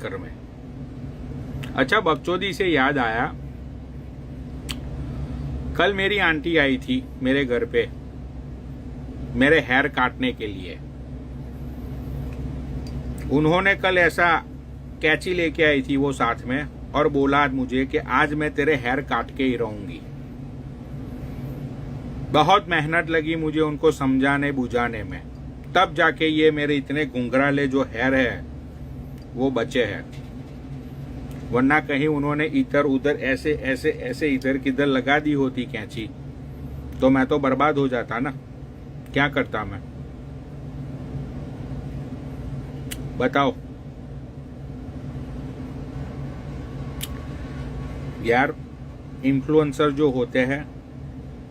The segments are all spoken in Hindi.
कर में। अच्छा, बकचोदी से याद आया, कल मेरी आंटी आई थी मेरे घर पे मेरे हेयर काटने के लिए। उन्होंने कल ऐसा कैंची लेके आई थी वो साथ में, और बोला मुझे कि आज मैं तेरे हेयर काट के ही रहूंगी। बहुत मेहनत लगी मुझे उनको समझाने बुझाने में, तब जाके ये मेरे इतने घुंघराले जो हेयर है वो बचे हैं। वरना कहीं उन्होंने इधर उधर ऐसे ऐसे ऐसे इधर किधर लगा दी होती कैंची तो मैं तो बर्बाद हो जाता ना। क्या करता मैं, बताओ यार। इन्फ्लुएंसर जो होते हैं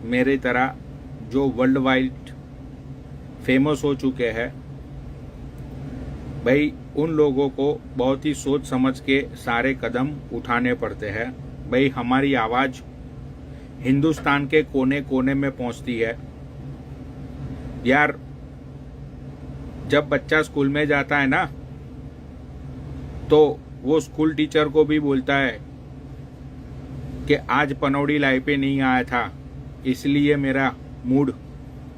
मेरे तरह, जो वर्ल्ड वाइड फेमस हो चुके हैं, भाई उन लोगों को बहुत ही सोच समझ के सारे कदम उठाने पड़ते हैं। भाई हमारी आवाज हिंदुस्तान के कोने कोने में पहुंचती है यार। जब बच्चा स्कूल में जाता है ना, तो वो स्कूल टीचर को भी बोलता है कि आज पनौड़ी लाई पे नहीं आया था, इसलिए मेरा मूड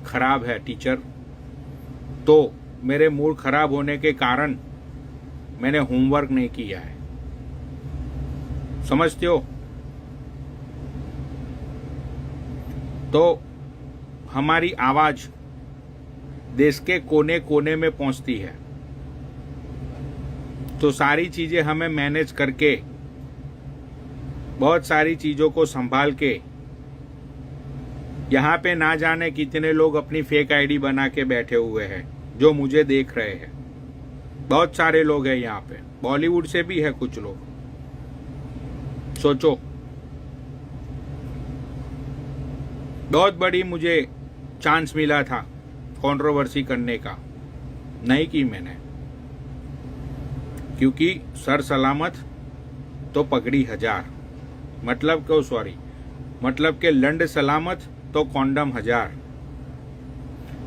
खराब है टीचर। तो मेरे मूड खराब होने के कारण मैंने होमवर्क नहीं किया है। समझते हो? तो हमारी आवाज देश के कोने कोने में पहुंचती है। तो सारी चीजें हमें मैनेज करके, बहुत सारी चीजों को संभाल के, यहाँ पे ना जाने कितने लोग अपनी फेक आईडी बना के बैठे हुए हैं जो मुझे देख रहे हैं। बहुत सारे लोग हैं यहाँ पे, बॉलीवुड से भी है कुछ लोग। सोचो, बहुत बड़ी मुझे चांस मिला था कंट्रोवर्सी करने का, नहीं की मैंने, क्योंकि सर सलामत तो पगड़ी हजार। मतलब क्यों, सॉरी, मतलब के लंड सलामत तो कॉन्डम हजार।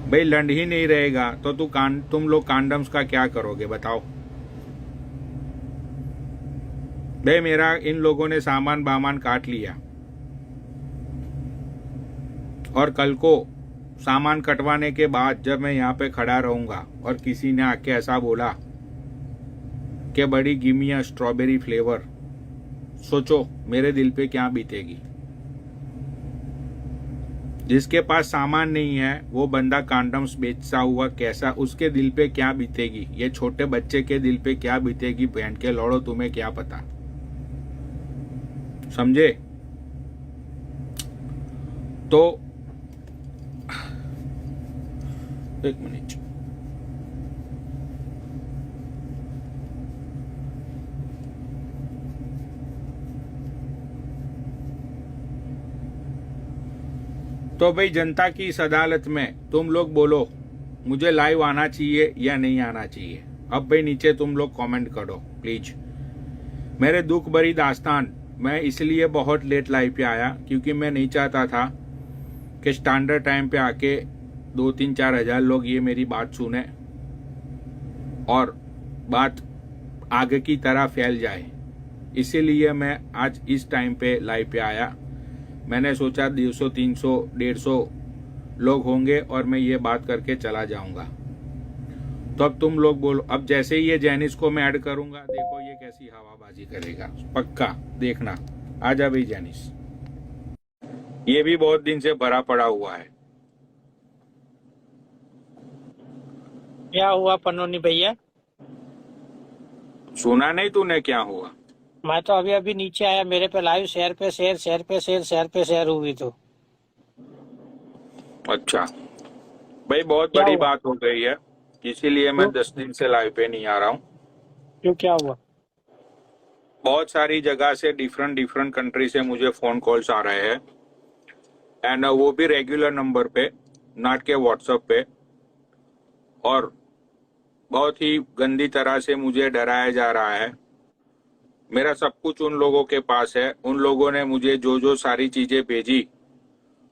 भाई लंड ही नहीं रहेगा तो तुम लोग कॉन्डम्स का क्या करोगे बताओ। भाई मेरा इन लोगों ने सामान बामान काट लिया, और कल को सामान कटवाने के बाद जब मैं यहाँ पे खड़ा रहूंगा और किसी ने आके ऐसा बोला कि बड़ी गिमिया स्ट्रॉबेरी फ्लेवर, सोचो मेरे दिल पे क्या बीतेगी। जिसके पास सामान नहीं है वो बंदा कॉन्डम्स बेचता हुआ कैसा, उसके दिल पे क्या बीतेगी, ये छोटे बच्चे के दिल पे क्या बीतेगी, बहन के लौड़ो, तुम्हें क्या पता। समझे? तो एक मिनट, तो भाई जनता की इस अदालत में तुम लोग बोलो, मुझे लाइव आना चाहिए या नहीं आना चाहिए। अब भाई नीचे तुम लोग कमेंट करो प्लीज। मेरे दुख भरी दास्तान, मैं इसलिए बहुत लेट लाइव पे आया क्योंकि मैं नहीं चाहता था कि स्टैंडर्ड टाइम पे आके 2-3-4 हजार लोग ये मेरी बात सुने और बात आगे की तरह फैल जाए। इसीलिए मैं आज इस टाइम पे लाइव पे आया। मैंने सोचा 200, 300, 150 लोग होंगे और मैं ये बात करके चला जाऊंगा। तो अब तुम लोग बोलो, अब जैसे ही ये जैनिस को मैं ऐड करूंगा, देखो ये कैसी हवाबाजी करेगा, पक्का देखना। आ जा भाई जैनिस, ये भी बहुत दिन से भरा पड़ा हुआ है। क्या हुआ पन्नोनी भैया? सुना नहीं तूने क्या हुआ? मैं तो अभी अभी नीचे आया, मेरे पे लाइव शेयर पे शेयर, शेयर पे शेयर, शेयर पे शेयर हुई तो अच्छा भाई, बहुत क्या बड़ी हुआ? बात हो गई है, इसीलिए मैं क्यों? 10 दिन से लाइव पे नहीं आ रहा हूँ। क्यों, क्या हुआ? बहुत सारी जगह से, डिफरेंट डिफरेंट कंट्री से मुझे फोन कॉल्स आ रहे हैं, एंड वो भी रेगुलर नंबर पे, नॉट के व्हाट्सएप पे। और बहुत ही गंदी तरह से मुझे डराया जा रहा है। मेरा सब कुछ उन लोगों के पास है। उन लोगों ने मुझे जो जो सारी चीजें भेजी,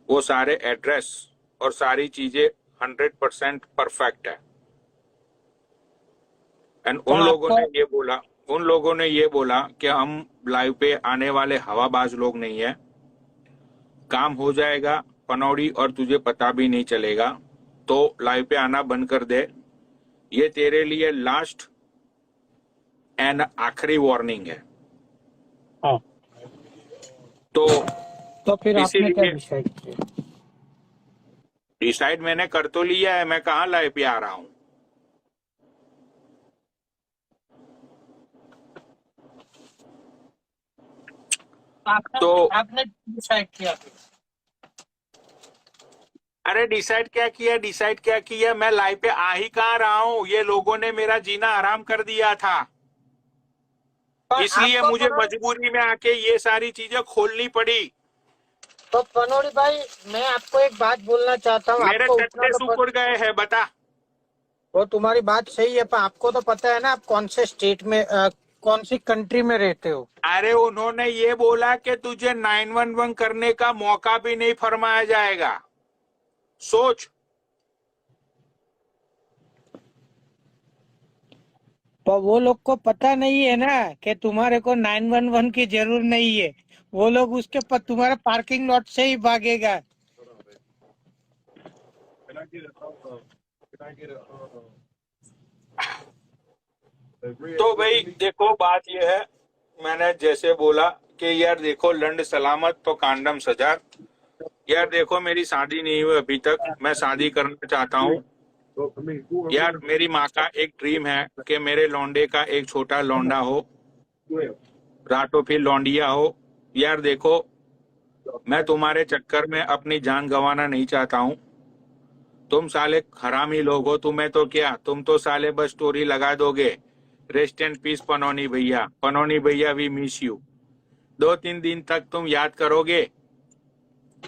वो सारे एड्रेस और सारी चीजें 100% परफेक्ट है। एंड तो उन लोगों आपको ने ये बोला, उन लोगों ने ये बोला कि हम लाइव पे आने वाले हवाबाज लोग नहीं है, काम हो जाएगा पनौड़ी और तुझे पता भी नहीं चलेगा, तो लाइव पे आना बंद कर दे। ये तेरे लिए लास्ट एंड आखिरी वार्निंग है। हाँ, तो तो फिर आपने क्या इसीलिए डिसाइड किया? डिसाइड मैंने कर तो लिया है, मैं कहाँ लाइव पे आ रहा हूँ। आपने तो आपने डिसाइड किया फिर? अरे डिसाइड क्या किया, मैं लाइव पे आ ही कहाँ रहा हूँ। ये लोगों ने मेरा जीना आराम कर दिया था, पर इसलिए आपको मुझे पनौड़ी, मजबूरी में आके ये सारी चीजें खोलनी पड़ी। तो पनौड़ी भाई, मैं आपको एक बात बोलना चाहता हूँ। मेरे आपको उतना टट्टे तो सुकुड़ गए हैं, बता। वो तुम्हारी बात सही है, पर आपको तो पता है ना आप कौन से स्टेट में कौन सी कंट्री में रहते हो। अरे उन्होंने ये बोला कि तुझे 911 करने का मौका भी नहीं फरमाया जाएगा। सोच। पर वो लोग को पता नहीं है ना कि तुम्हारे को 911 की जरूरत नहीं है। वो लोग उसके पर तुम्हारे पार्किंग लॉट से ही भागेगा। तो भाई देखो, बात यह है, मैंने जैसे बोला कि यार देखो, लंड सलामत तो कांडम सजा। यार देखो, मेरी शादी नहीं हुई अभी तक, मैं शादी करना चाहता हूँ। यार मेरी माँ का एक ड्रीम है कि मेरे लौंडे का एक छोटा लौंडा हो, रातों फिर लौंडिया हो। यार देखो, मैं तुम्हारे चक्कर में अपनी जान गंवाना नहीं चाहता हूँ। तुम साले हरामी लोग हो, तुम्हें तो क्या, तुम तो साले बस स्टोरी लगा दोगे, रेस्ट एंड पीस पनौनी भैया, पनौनी भैया वी मिस यू। 2-3 दिन तक तुम याद करोगे,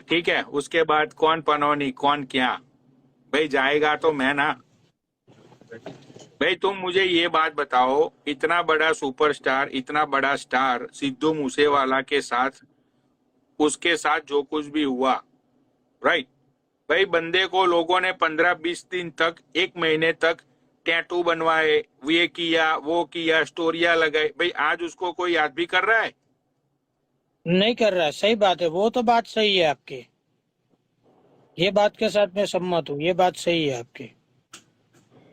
ठीक है, उसके बाद कौन पनौनी कौन क्या। भाई जाएगा तो मैं ना। भाई तुम मुझे ये बात बताओ, इतना बड़ा सुपरस्टार, इतना बड़ा स्टार सिद्धू मूसेवाला के साथ, उसके साथ जो कुछ भी हुआ, राइट, भाई बंदे को लोगों ने 15-20 दिन तक, 1 महीने तक टैटू बनवाए, ये किया वो किया, स्टोरिया लगाई, भाई आज उसको कोई याद भी कर रहा है? नहीं कर रहा है, सही बात है, वो तो बात सही है आपकी। ये बात के साथ मैं सहमत हूँ, ये बात सही है आपकी।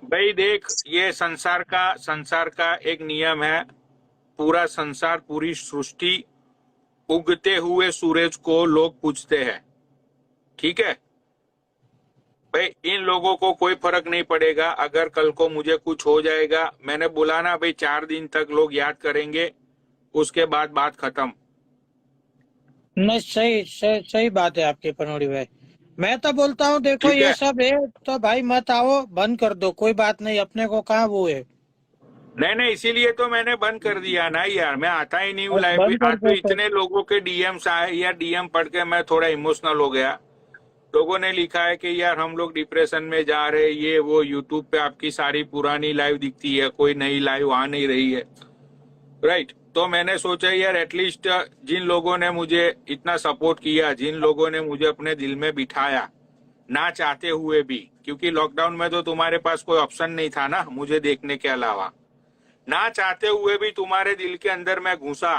भाई देख, ये संसार का एक नियम है, पूरा संसार, पूरी सृष्टि, उगते हुए सूरज को लोग पूजते हैं, ठीक है। भाई इन लोगों को कोई फर्क नहीं पड़ेगा अगर कल को मुझे कुछ हो जाएगा। मैंने बोला ना भाई, 4 दिन तक लोग याद करेंगे, उसके बाद बात खत्म। नहीं, सही बात है आपकी पनौड़ी भाई। मैं तो बोलता हूँ देखो, ठीक ये है। सब है तो भाई मत आओ, बंद कर दो, कोई बात नहीं, अपने को कहाँ वो है। नहीं नहीं, इसीलिए तो मैंने बंद कर दिया ना यार, मैं आता ही नहीं हूँ बस लाइव पे। बंद कर आज तो दो तो। इतने लोगों के डीएम्स आए, या डीएम पढ़ के मैं थोड़ा इमोशनल हो गया। लोगों ने लिखा है कि यार हम लोग डिप्रेशन में जा रहे, ये वो, यूट्यूब पे आपकी सारी पुरानी लाइव दिखती है, कोई नई लाइव आ नहीं रही है, राइट। तो मैंने सोचा यार एटलीस्ट जिन लोगों ने मुझे इतना सपोर्ट किया, जिन लोगों ने मुझे अपने दिल में बिठाया ना चाहते हुए भी, क्योंकि लॉकडाउन में तो तुम्हारे पास कोई ऑप्शन नहीं था ना मुझे देखने के अलावा, ना चाहते हुए भी तुम्हारे दिल के अंदर मैं घुसा,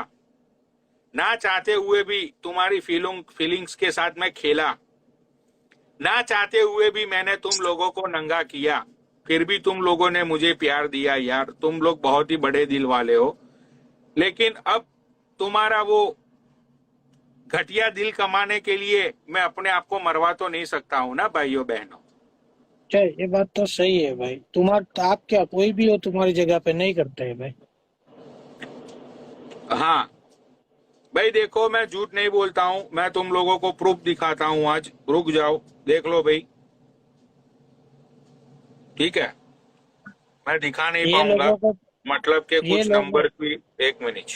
ना चाहते हुए भी तुम्हारी फीलिंग्स के साथ मैं खेला, ना चाहते हुए भी मैंने तुम लोगों को नंगा किया, फिर भी तुम लोगों ने मुझे प्यार दिया। यार तुम लोग बहुत ही बड़े दिल वाले हो। लेकिन अब तुम्हारा वो घटिया दिल कमाने के लिए मैं अपने आप को मरवा तो नहीं सकता हूँ ना भाइयों बहनों। चल, ये बात तो सही है भाई। तुम्हारा आप क्या, कोई भी हो तुम्हारी जगह पे नहीं करते है भाई। हाँ भाई देखो, मैं झूठ नहीं बोलता हूँ, मैं तुम लोगों को प्रूफ दिखाता हूँ आज, रुक जाओ देख लो भाई, ठीक है। मैं दिखा नहीं ये पाऊंगा, लोगों को मतलब के ये कुछ लोगों नंबर की। 1 मिनट।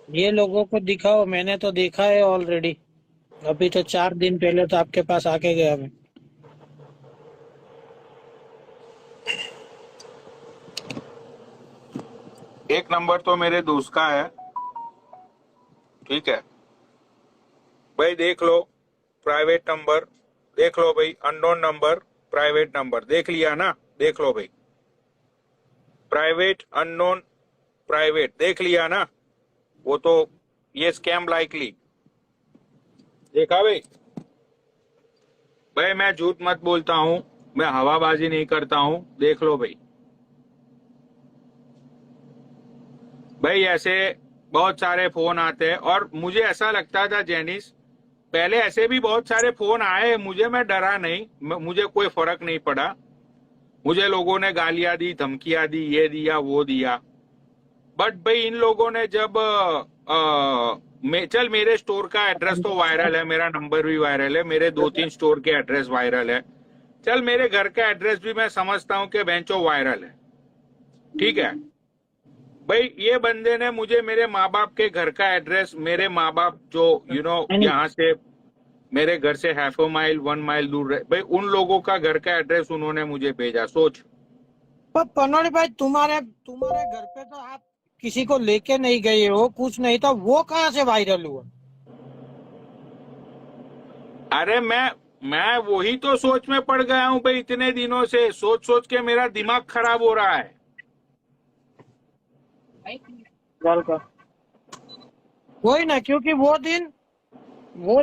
ये लोगों को दिखाओ, मैंने तो देखा है ऑलरेडी। अभी तो 4 दिन पहले तो आपके पास आके गया मैं। एक नंबर तो मेरे दोस्त का है, ठीक है भाई, देख लो, प्राइवेट नंबर, देख लो भाई, अननोन नंबर, प्राइवेट नंबर, देख लिया ना, देख लो भाई, प्राइवेट अननोन प्राइवेट, देख लिया ना, वो तो ये स्कैम लाइकली देखा भाई। भाई मैं झूठ मत बोलता हूँ, मैं हवाबाजी नहीं करता हूँ, देख लो भाई। भाई ऐसे बहुत सारे फोन आते हैं और मुझे ऐसा लगता था जेनिस, पहले ऐसे भी बहुत सारे फोन आए मुझे, मैं डरा नहीं, मुझे कोई फर्क नहीं पड़ा। मुझे लोगों ने गालियां दी, धमकियां दी, ये दिया वो दिया, बट भाई इन लोगों ने जब चल मेरे स्टोर का एड्रेस तो वायरल है, मेरा नंबर भी वायरल है, मेरे 2-3 स्टोर के एड्रेस वायरल है, चल मेरे घर का एड्रेस भी मैं समझता हूँ कि बेंचो वायरल है, ठीक है। भाई ये बंदे ने मुझे मेरे माँ बाप के घर का एड्रेस, मेरे माँ बाप जो यहाँ से मेरे घर से 1/2 माइल 1 माइल दूर रहे, भाई उन लोगों का घर का एड्रेस उन्होंने मुझे भेजा, सोच। पर पनोड़ी भाई, तुम्हारे तुम्हारे घर पे तो आप किसी को लेके नहीं गए हो, कुछ नहीं, तो वो कहाँ से वायरल हुआ? अरे मैं वही तो सोच में पड़ गया हूं भाई, इतने दिनों से सोच सोच के मेरा दिमाग खराब हो रहा है। गल का वही ना, क्योंकि वो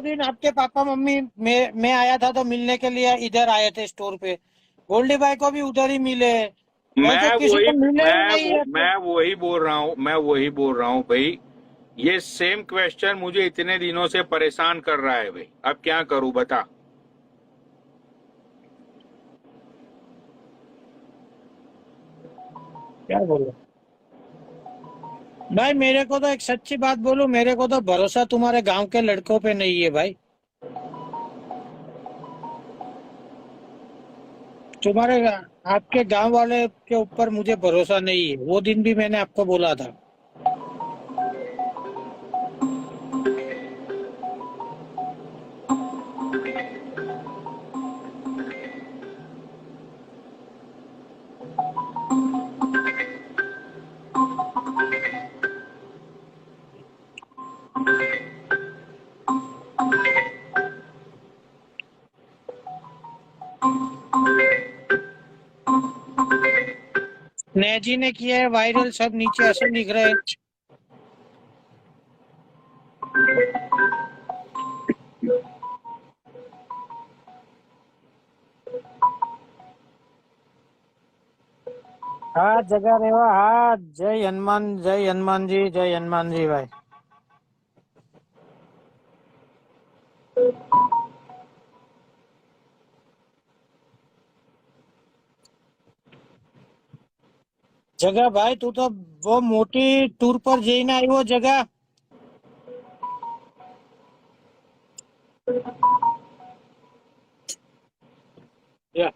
दिन आपके पापा मम्मी, मैं आया था तो मिलने के लिए इधर आए थे स्टोर पे, गोल्डी भाई को भी उधर ही मिले। मैं जो मैं किसी वही को मिले ही नहीं है तो। मैं वही बोल रहा हूँ, मैं वही बोल रहा हूँ भाई। ये सेम क्वेश्चन मुझे इतने दिनों से परेशान कर रहा है भाई, अब क्या करूं बता। क्या बोलो भाई, मेरे को तो एक सच्ची बात बोलूं, मेरे को तो भरोसा तुम्हारे गांव के लड़कों पे नहीं है भाई। तुम्हारे आपके गांव वाले के ऊपर मुझे भरोसा नहीं है, वो दिन भी मैंने आपको बोला था। नेजी ने किया है वायरल, सब नीचे ऐसे लिख रहे हैं। हाँ जगह रेवा, हाँ जय हनुमान जी, जय हनुमान जी भाई। जगह भाई, तू तो वो मोटी टूर पर जઈને આવ્યો जगह। या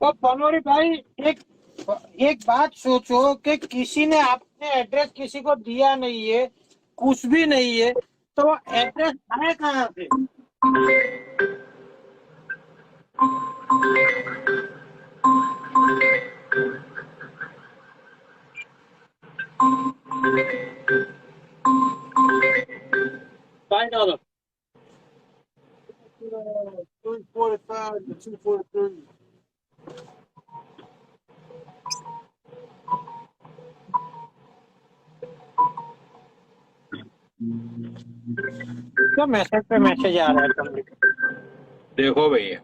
तो पनोरी भाई, एक एक बात सोचो कि किसी ने आपने एड्रेस किसी को दिया नहीं है, कुछ भी नहीं है, तो एड्रेस आए कहाँ से? $5. 245 to 243. क्या मैसेज पे मैसेज आ रहा है कंप्लीट। देखो भैया,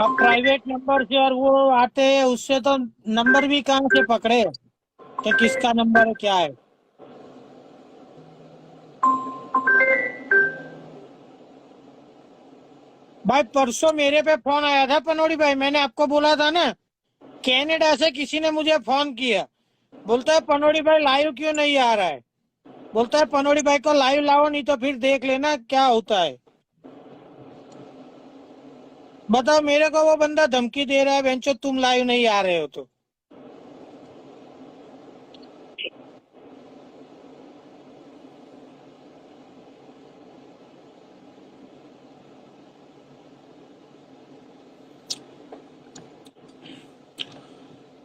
अब प्राइवेट नंबर से और वो आते हैं, उससे तो नंबर भी कहाँ से पकड़े कि किसका नंबर है क्या है। भाई परसों मेरे पे फोन आया था पनोड़ी भाई, मैंने आपको बोला था ना, कनाडा से किसी ने मुझे फोन किया, बोलता है पनोड़ी भाई लाइव क्यों नहीं आ रहा है, बोलता है पनोड़ी भाई को लाइव लाओ, नहीं तो फिर देख लेना क्या होता है। बताओ, मेरे को वो बंदा धमकी दे रहा है, बेंचो तुम लाइव नहीं आ रहे हो तो।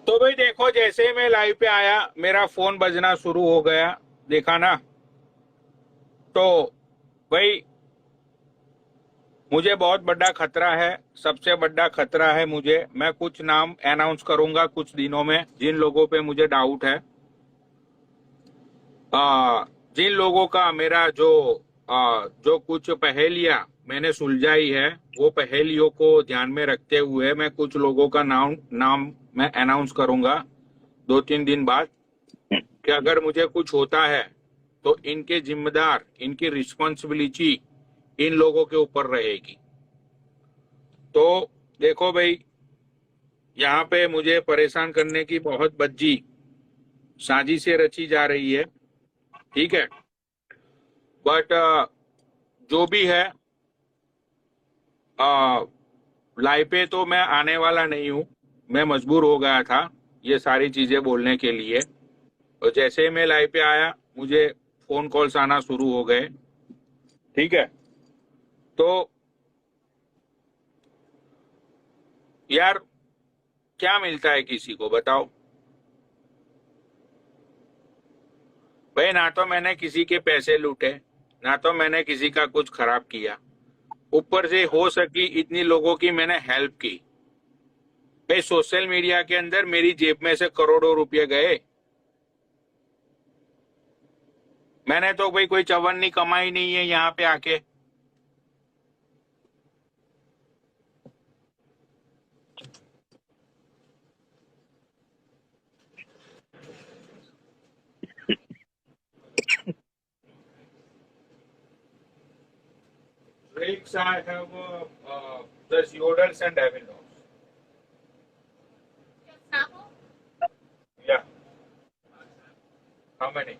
तो तो भाई देखो, जैसे ही मैं लाइव पे आया मेरा फोन बजना शुरू हो गया, देखा ना। तो भाई मुझे बहुत बड़ा खतरा है, सबसे बड़ा खतरा है मुझे। मैं कुछ नाम अनाउंस करूंगा कुछ दिनों में, जिन लोगों पे मुझे डाउट है। जिन लोगों का मेरा जो कुछ पहेलियां मैंने सुलझाई है, वो पहेलियों को ध्यान में रखते हुए मैं कुछ लोगों का नाम मैं अनाउंस करूंगा 2-3 दिन बाद, कि अगर मुझे कुछ होता है तो इनके जिम्मेदार, इनकी रिस्पॉन्सिबिलिटी इन लोगों के ऊपर रहेगी। तो देखो भाई, यहाँ पे मुझे परेशान करने की बहुत बज्जी साजिशें रची जा रही है, ठीक है। बट जो भी है, लाइव पे तो मैं आने वाला नहीं हूँ। मैं मजबूर हो गया था ये सारी चीजें बोलने के लिए, और जैसे ही मैं लाइव पे आया मुझे फोन कॉल्स आना शुरू हो गए, ठीक है। तो यार, क्या मिलता है किसी को, बताओ भाई। ना तो मैंने किसी के पैसे लूटे, ना तो मैंने किसी का कुछ खराब किया, ऊपर से हो सकी इतनी लोगों की मैंने हेल्प की। भाई सोशल मीडिया के अंदर मेरी जेब में से करोड़ों रुपए गए, मैंने तो भाई कोई चवन्नी कमाई नहीं है यहाँ पे आके। Drinks I have the Yodels and Avinos. Yeah. How many?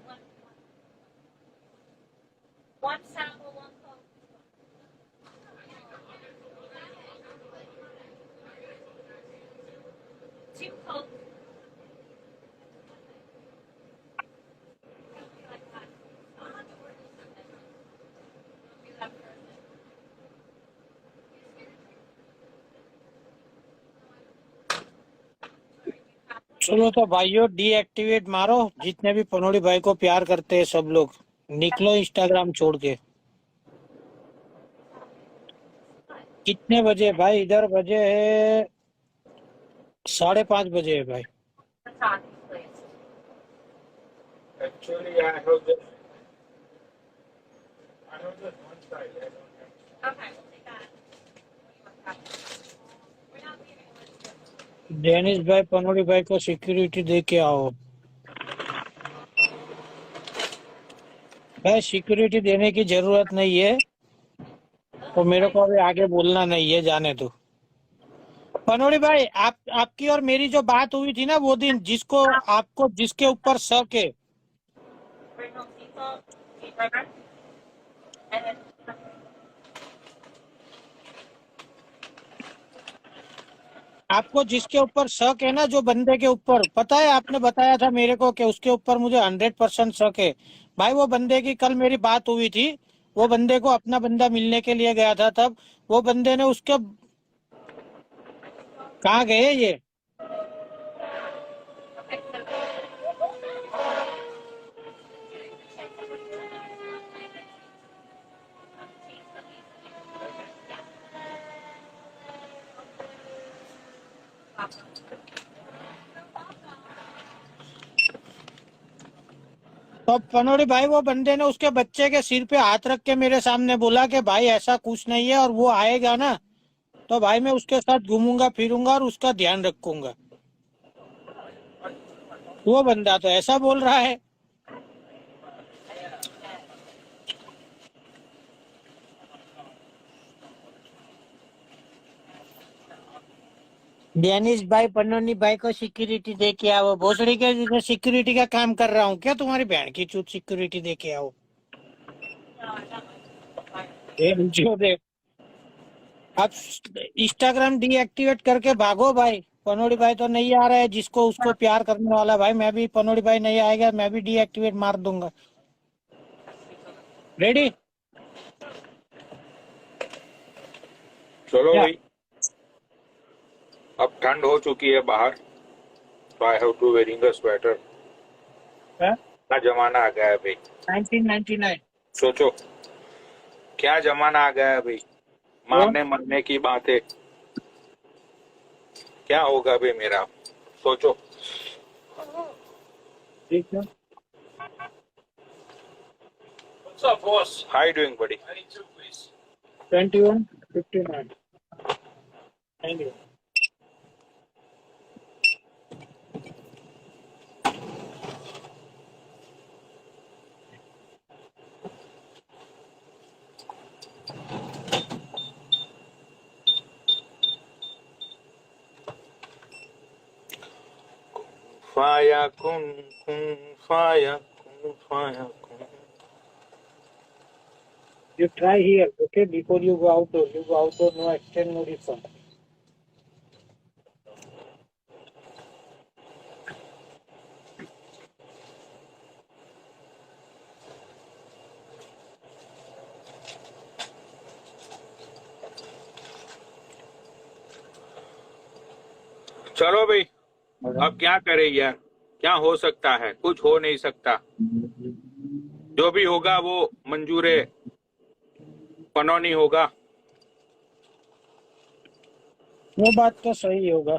One sample, one coke. Two coke. चलो तो भाइयों, डीएक्टिवेट मारो जितने भी पनोड़ी भाई को प्यार करते हैं सब लोग, निकलो इंस्टाग्राम छोड़ के। कितने बजे भाई? इधर बजे है 5:30 बजे है भाई। The coffee, please. Actually, I have just one side. I don't have. Okay, we'll take that. We're not leaving. Let's go. Dennis भाई, पनोड़ी भाई को सिक्योरिटी दे के आओ भाई। सिक्योरिटी देने की जरूरत नहीं है, तो मेरे को अभी आगे बोलना नहीं है, जाने दो। पनोड़ी भाई, आपकी और मेरी जो बात हुई थी ना वो दिन, आपको जिसके ऊपर शक है, Bring home people, cheeseburger, and then आपको जिसके ऊपर शक है ना, जो बंदे के ऊपर, पता है आपने बताया था मेरे को कि उसके ऊपर मुझे 100% शक है। भाई वो बंदे की कल मेरी बात हुई थी, वो बंदे को अपना बंदा मिलने के लिए गया था, तब वो बंदे ने उसके, कहाँ गए ये? okay, तो पनोड़ी भाई, वो बंदे ने उसके बच्चे के सिर पे हाथ रख के मेरे सामने बोला कि भाई ऐसा कुछ नहीं है, और वो आएगा ना तो भाई मैं उसके साथ घूमूंगा फिरूंगा और उसका ध्यान रखूंगा। वो बंदा तो ऐसा बोल रहा है। डेनिस भाई, पन्नोनी भाई को सिक्योरिटी दे के आओ। भोसड़ी के इधर सिक्योरिटी का काम कर रहा हूँ क्या? तुम्हारी बहन की चूत सिक्योरिटी दे के आओ। जो दे, अब इंस्टाग्राम डीएक्टिवेट करके भागो भाई। पनोड़ी भाई तो नहीं आ रहा है, जिसको उसको प्यार करने वाला भाई। मैं भी, पनोड़ी भाई नहीं आएगा मैं भी डीएक्टिवेट मार दूंगा। रेडी? चलो क्या? भाई, अब ठंड हो चुकी है बाहर, So I have to wearing a sweater. क्या जमाना आ गया है भाई, 1999। सोचो क्या जमाना आ गया है भाई, मारने मरने की बात है, क्या होगा भाई मेरा, सोचो। ठीक है। What's up, boss? How you doing, buddy? 2159। Thank you. Fire kun kun fire kun fire kun. You try here, okay? Before you go outdoor. You go outdoor, no exchange, no refund. चलो भाई, अब क्या करें यार, क्या हो सकता है, कुछ हो नहीं सकता, जो भी होगा वो मंजूरे पनौनी होगा। वो बात तो सही होगा,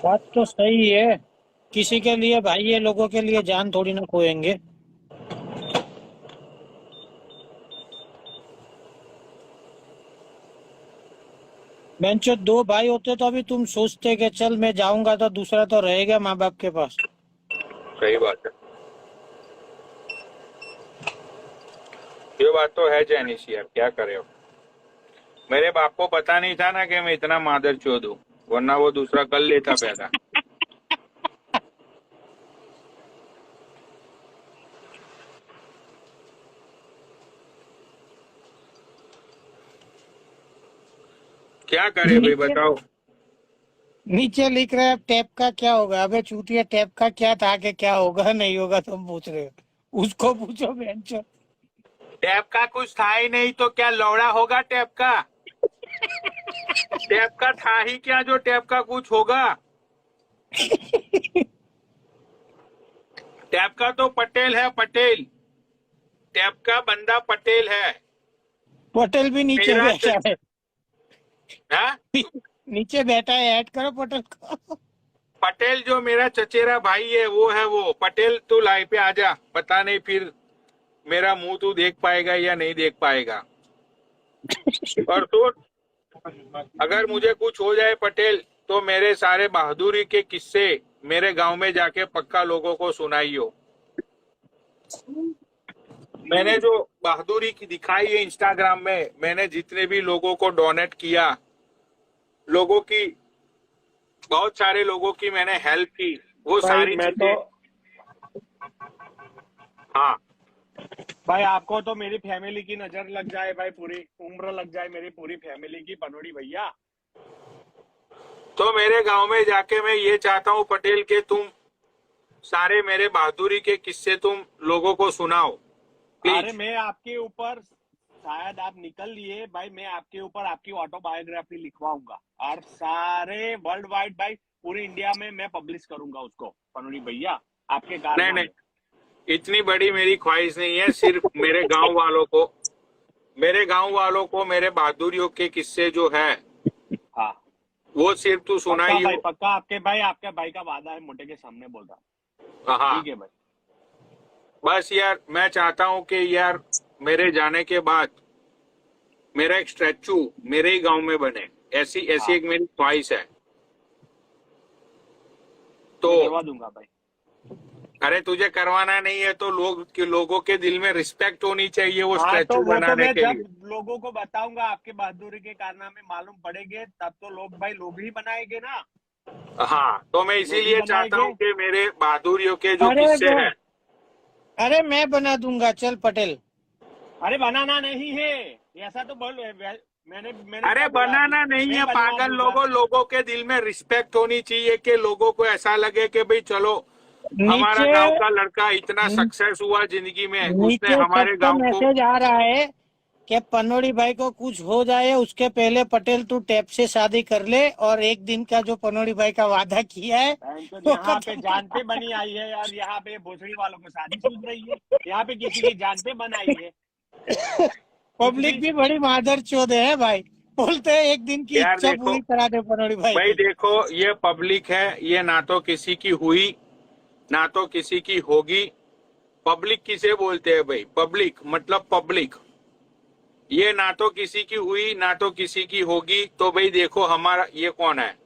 बात तो सही है। किसी के लिए भाई, ये लोगों के लिए जान थोड़ी ना खोएंगे। बेंचो दो भाई होते तो अभी तुम सोचते कि चल मैं जाऊंगा तो दूसरा तो रहेगा माँ बाप के पास। सही बात है, ये बात तो है जैनिस यार, क्या करे हो। मेरे बाप को पता नहीं था ना कि मैं इतना मादर चोद हूँ, वरना वो दूसरा कर लेता पैदा। क्या करे भाई बताओ। नीचे लिख रहे हैं टैप का क्या होगा। अबे चूतिया, टैप का क्या था कि क्या होगा नहीं होगा तुम पूछ रहे हो, उसको पूछो बेंचो। टैप का कुछ था ही नहीं तो क्या लौड़ा होगा टैप का, टैप का था ही क्या जो टैप का कुछ होगा। टैप का तो पटेल है, पटेल, टैप का बंदा पटेल है। पटेल भी नीचे मेरा बैठा है, हाँ? नीचे बैठा है, ऐड करो पटेल को। पटेल जो मेरा चचेरा भाई है वो है वो पटेल। तू लाइव पे आ जा, पता नहीं फिर मेरा मुंह तू देख पाएगा या नहीं देख पाएगा। और तो अगर मुझे कुछ हो जाए पटेल, तो मेरे सारे बहादुरी के किस्से मेरे गांव में जाके पक्का लोगों को सुनाइयो। मैंने जो बहादुरी की दिखाई है इंस्टाग्राम में, मैंने जितने भी लोगों को डोनेट किया, लोगों की, बहुत सारे लोगों की मैंने हेल्प की, वो सारी चीजें। हाँ भाई आपको तो मेरी फैमिली की नजर लग जाए भाई, पूरी उम्र लग जाए मेरी पूरी फैमिली की, पनोड़ी भैया। तो मेरे गांव में जाके मैं ये चाहता हूँ पटेल के तुम सारे मेरे बहादुरी के किस्से तुम लोगों को सुनाओ अरे प्लीज। मैं आपके ऊपर, शायद आप निकल लिए भाई, मैं आपके ऊपर आपकी ऑटोबायोग्राफी लिखवाऊंगा और सारे वर्ल्ड वाइड भाई, पूरी इंडिया में मैं पब्लिश करूंगा उसको, पनोड़ी भैया आपके नहीं कारनामे। नहीं, इतनी बड़ी मेरी ख्वाहिश नहीं है, सिर्फ मेरे गांव वालों को, मेरे गांव वालों को मेरे बहादुरियों के किस्से जो है हाँ वो सिर्फ तू पक्का सुनाइयो। भाई, पक्का आपके भाई का वादा है, मोटे के सामने बोल रहा। हाँ ठीक है भाई। बस यार, मैं चाहता हूँ कि यार मेरे जाने के बाद मेरा एक स्टैचू मेरे ही गांव में बने, ऐसी ऐसी हाँ। एक मेरी ख्वाहिश है। तो मैं करवा दूंगा भाई। अरे तुझे करवाना नहीं है तो लोगों के दिल में रिस्पेक्ट होनी चाहिए वो हाँ तो स्टैचू वो तो बनाने मैं के जब लिए। लोगों को बताऊंगा, आपके बहादुरी के कारनामे मालूम पड़ेंगे, तब तो लोग ही बनाएंगे ना। हाँ तो मैं इसीलिए लोग ही चाहता हूँ बनाएंगे। कि मेरे बहादुरियों के जो अरे किस्से वो, हैं, अरे मैं बना दूंगा, चल पटेल। अरे बनाना नहीं है, ऐसा तो बोल, मैंने अरे क्या बोला अभी? बनाना नहीं मैं है बनवा पागल दूंगा। लोगों के दिल में रिस्पेक्ट होनी चाहिए कि लोगों को ऐसा लगे कि भाई चलो हमारा नीचे गांव का लड़का इतना सक्सेस हुआ जिंदगी में, उसने नीचे हमारे सबको गांव को। मैसेज आ रहा है कि पनोड़ी भाई को कुछ हो जाए उसके पहले पटेल तू टैप से शादी कर ले, और एक दिन का जो पनोड़ी भाई का वादा किया है वो यहाँ पे खत्म जान पे बनी आई है यार, यहाँ पे भोसड़ी वालों को शादी सूझ रही है, यहाँ पे किसी की जान पे बन आई है। पब्लिक भी बड़ी मादर चौधे है भाई, बोलते हैं एक दिन की यार इच्छा देखो, पूरी करा दे पनोड़ी भाई भाई की। देखो, ये पब्लिक है, ये ना तो किसी की हुई ना तो किसी की होगी। पब्लिक किसे बोलते हैं भाई? पब्लिक मतलब पब्लिक। ये ना तो किसी की हुई ना तो किसी की होगी। तो भाई देखो, हमारा ये कौन है?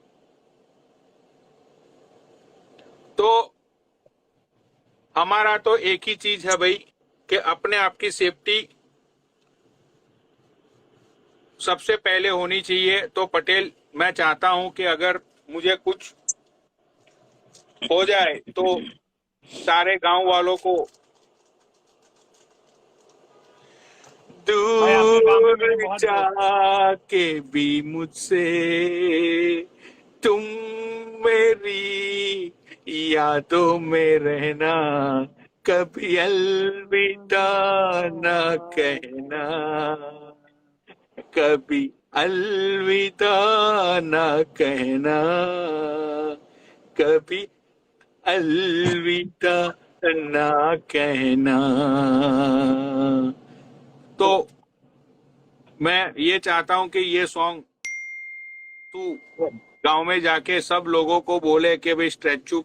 तो हमारा तो एक ही चीज है भाई कि अपने आप की सेफ्टी सबसे पहले होनी चाहिए। तो पटेल, मैं चाहता हूं कि अगर मुझे कुछ हो जाए तो सारे गांव वालों को भाई आपके गांव में मेरे दूर बहुत दोस्त जाके भी मुझसे तुम मेरी यादों में रहना, कभी अलविदा ना कहना, कभी अलविदा ना कहना, कभी अलविदा ना कहना। तो मैं ये चाहता हूं कि ये सॉन्ग तू गांव में जाके सब लोगों को बोले कि भाई स्टैचू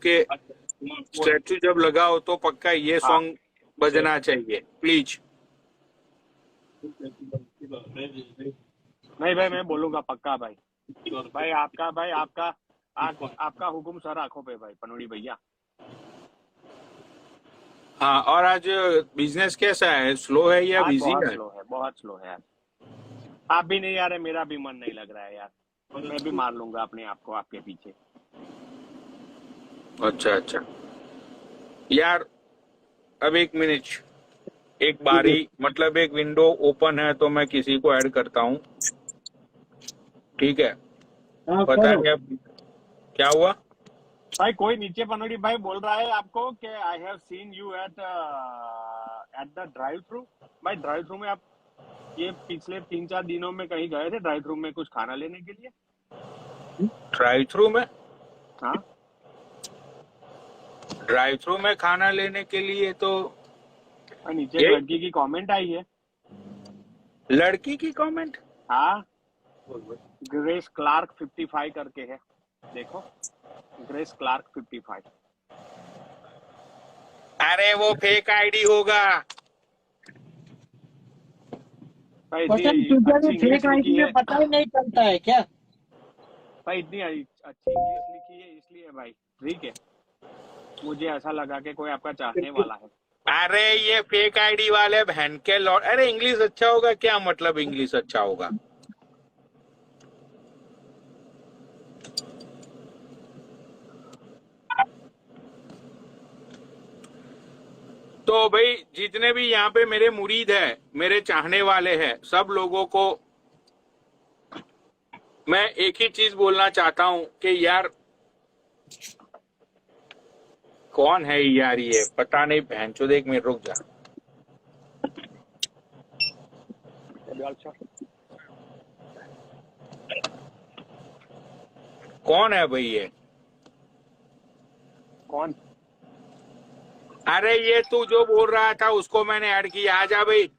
जब लगाओ तो पक्का ये हाँ सॉन्ग बजना चाहिए, प्लीज। नहीं भाई, मैं बोलूंगा पक्का भाई। भाई आपका हुक्म सर आंखों पे भाई पनोड़ी भैया। हाँ, और आज बिजनेस कैसा है? स्लो है या आज बिजी बहुत है? स्लो है, बहुत स्लो है यार। आप भी नहीं आ रहे, मेरा भी मन नहीं लग रहा है यार। मैं भी मार लूंगा अपने आप को आपके पीछे। अच्छा अच्छा यार, अब एक मिनट, एक बारी मतलब एक विंडो ओपन है तो मैं किसी को ऐड करता हूँ, ठीक है? हाँ पता करो। नहीं अब क्या हुआ। भाई कोई नीचे पनोड़ी भाई बोल रहा है आपको कि I have seen you at the drive through. भाई ड्राइव थ्रू में आप ये पिछले 3-4 दिनों में कहीं गए थे ड्राइव थ्रू में कुछ खाना लेने के लिए? ड्राइव थ्रू में? हाँ ड्राइव थ्रू में खाना लेने के लिए तो और नीचे एक ये लड़की की कमेंट आई है। लड़की की कमेंट? हाँ, ग्रेस क्लार्क 55 करके है, देखो ग्रेस क्लार्क 55। अरे वो फेक आईडी होगा। भाई पटेल इतनी तुझे अच्छी भी इंग्लिश फेक लिखी आईडी है, में पता ही नहीं चलता है क्या? भाई इतनी अच्छी इंग्लिश लिखी है इसलिए भाई, ठीक है। मुझे ऐसा लगा कि कोई आपका चाहने वाला है। अरे ये फेक आईडी वाले बहन के लॉर्ड। अरे इंग्लिश अच्छा होगा क्या मतलब इंग्लिश अच्छा होगा? तो भाई जितने भी यहाँ पे मेरे मुरीद है, मेरे चाहने वाले हैं, सब लोगों को मैं एक ही चीज बोलना चाहता हूँ कि यार कौन है यार? ये पता नहीं, बहनचोद, एक मिनट रुक जा। कौन है भाई ये? कौन? अरे ये तू जो बोल रहा था उसको मैंने ऐड किया। आ जा भाई।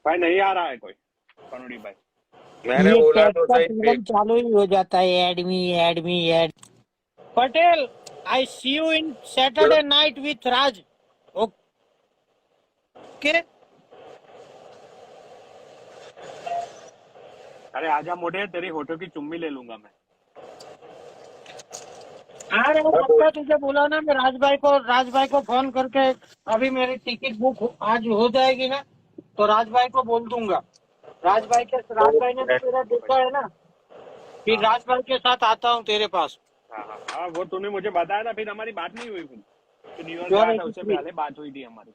भाई नहीं आ रहा है कोई पनोड़ी भाई। मैंने ये बोला टैग तो का सही तुरंत फेक। चालू ही हो जाता है, add me add. Patel, I see you in Saturday night with Raj. Okay, अरे आजा मोटे, तेरी होठों की चुम्मी ले लूंगा मैं। आ रहा हूँ पक्का। तुझे बोला ना, मैं राज भाई को फोन करके अभी मेरी टिकट बुक आज हो जाएगी ना, तो राज भाई को बोल दूंगा। राज भाई ने तो तेरा देखा है ना, फिर राज भाई के साथ आता हूँ तेरे पास। हाँ हाँ हाँ, वो तूने मुझे बताया था, फिर हमारी बात नहीं हुई। फिर तो न्यूयॉर्क जो गया था, उससे पहले बात हुई थी हमारी।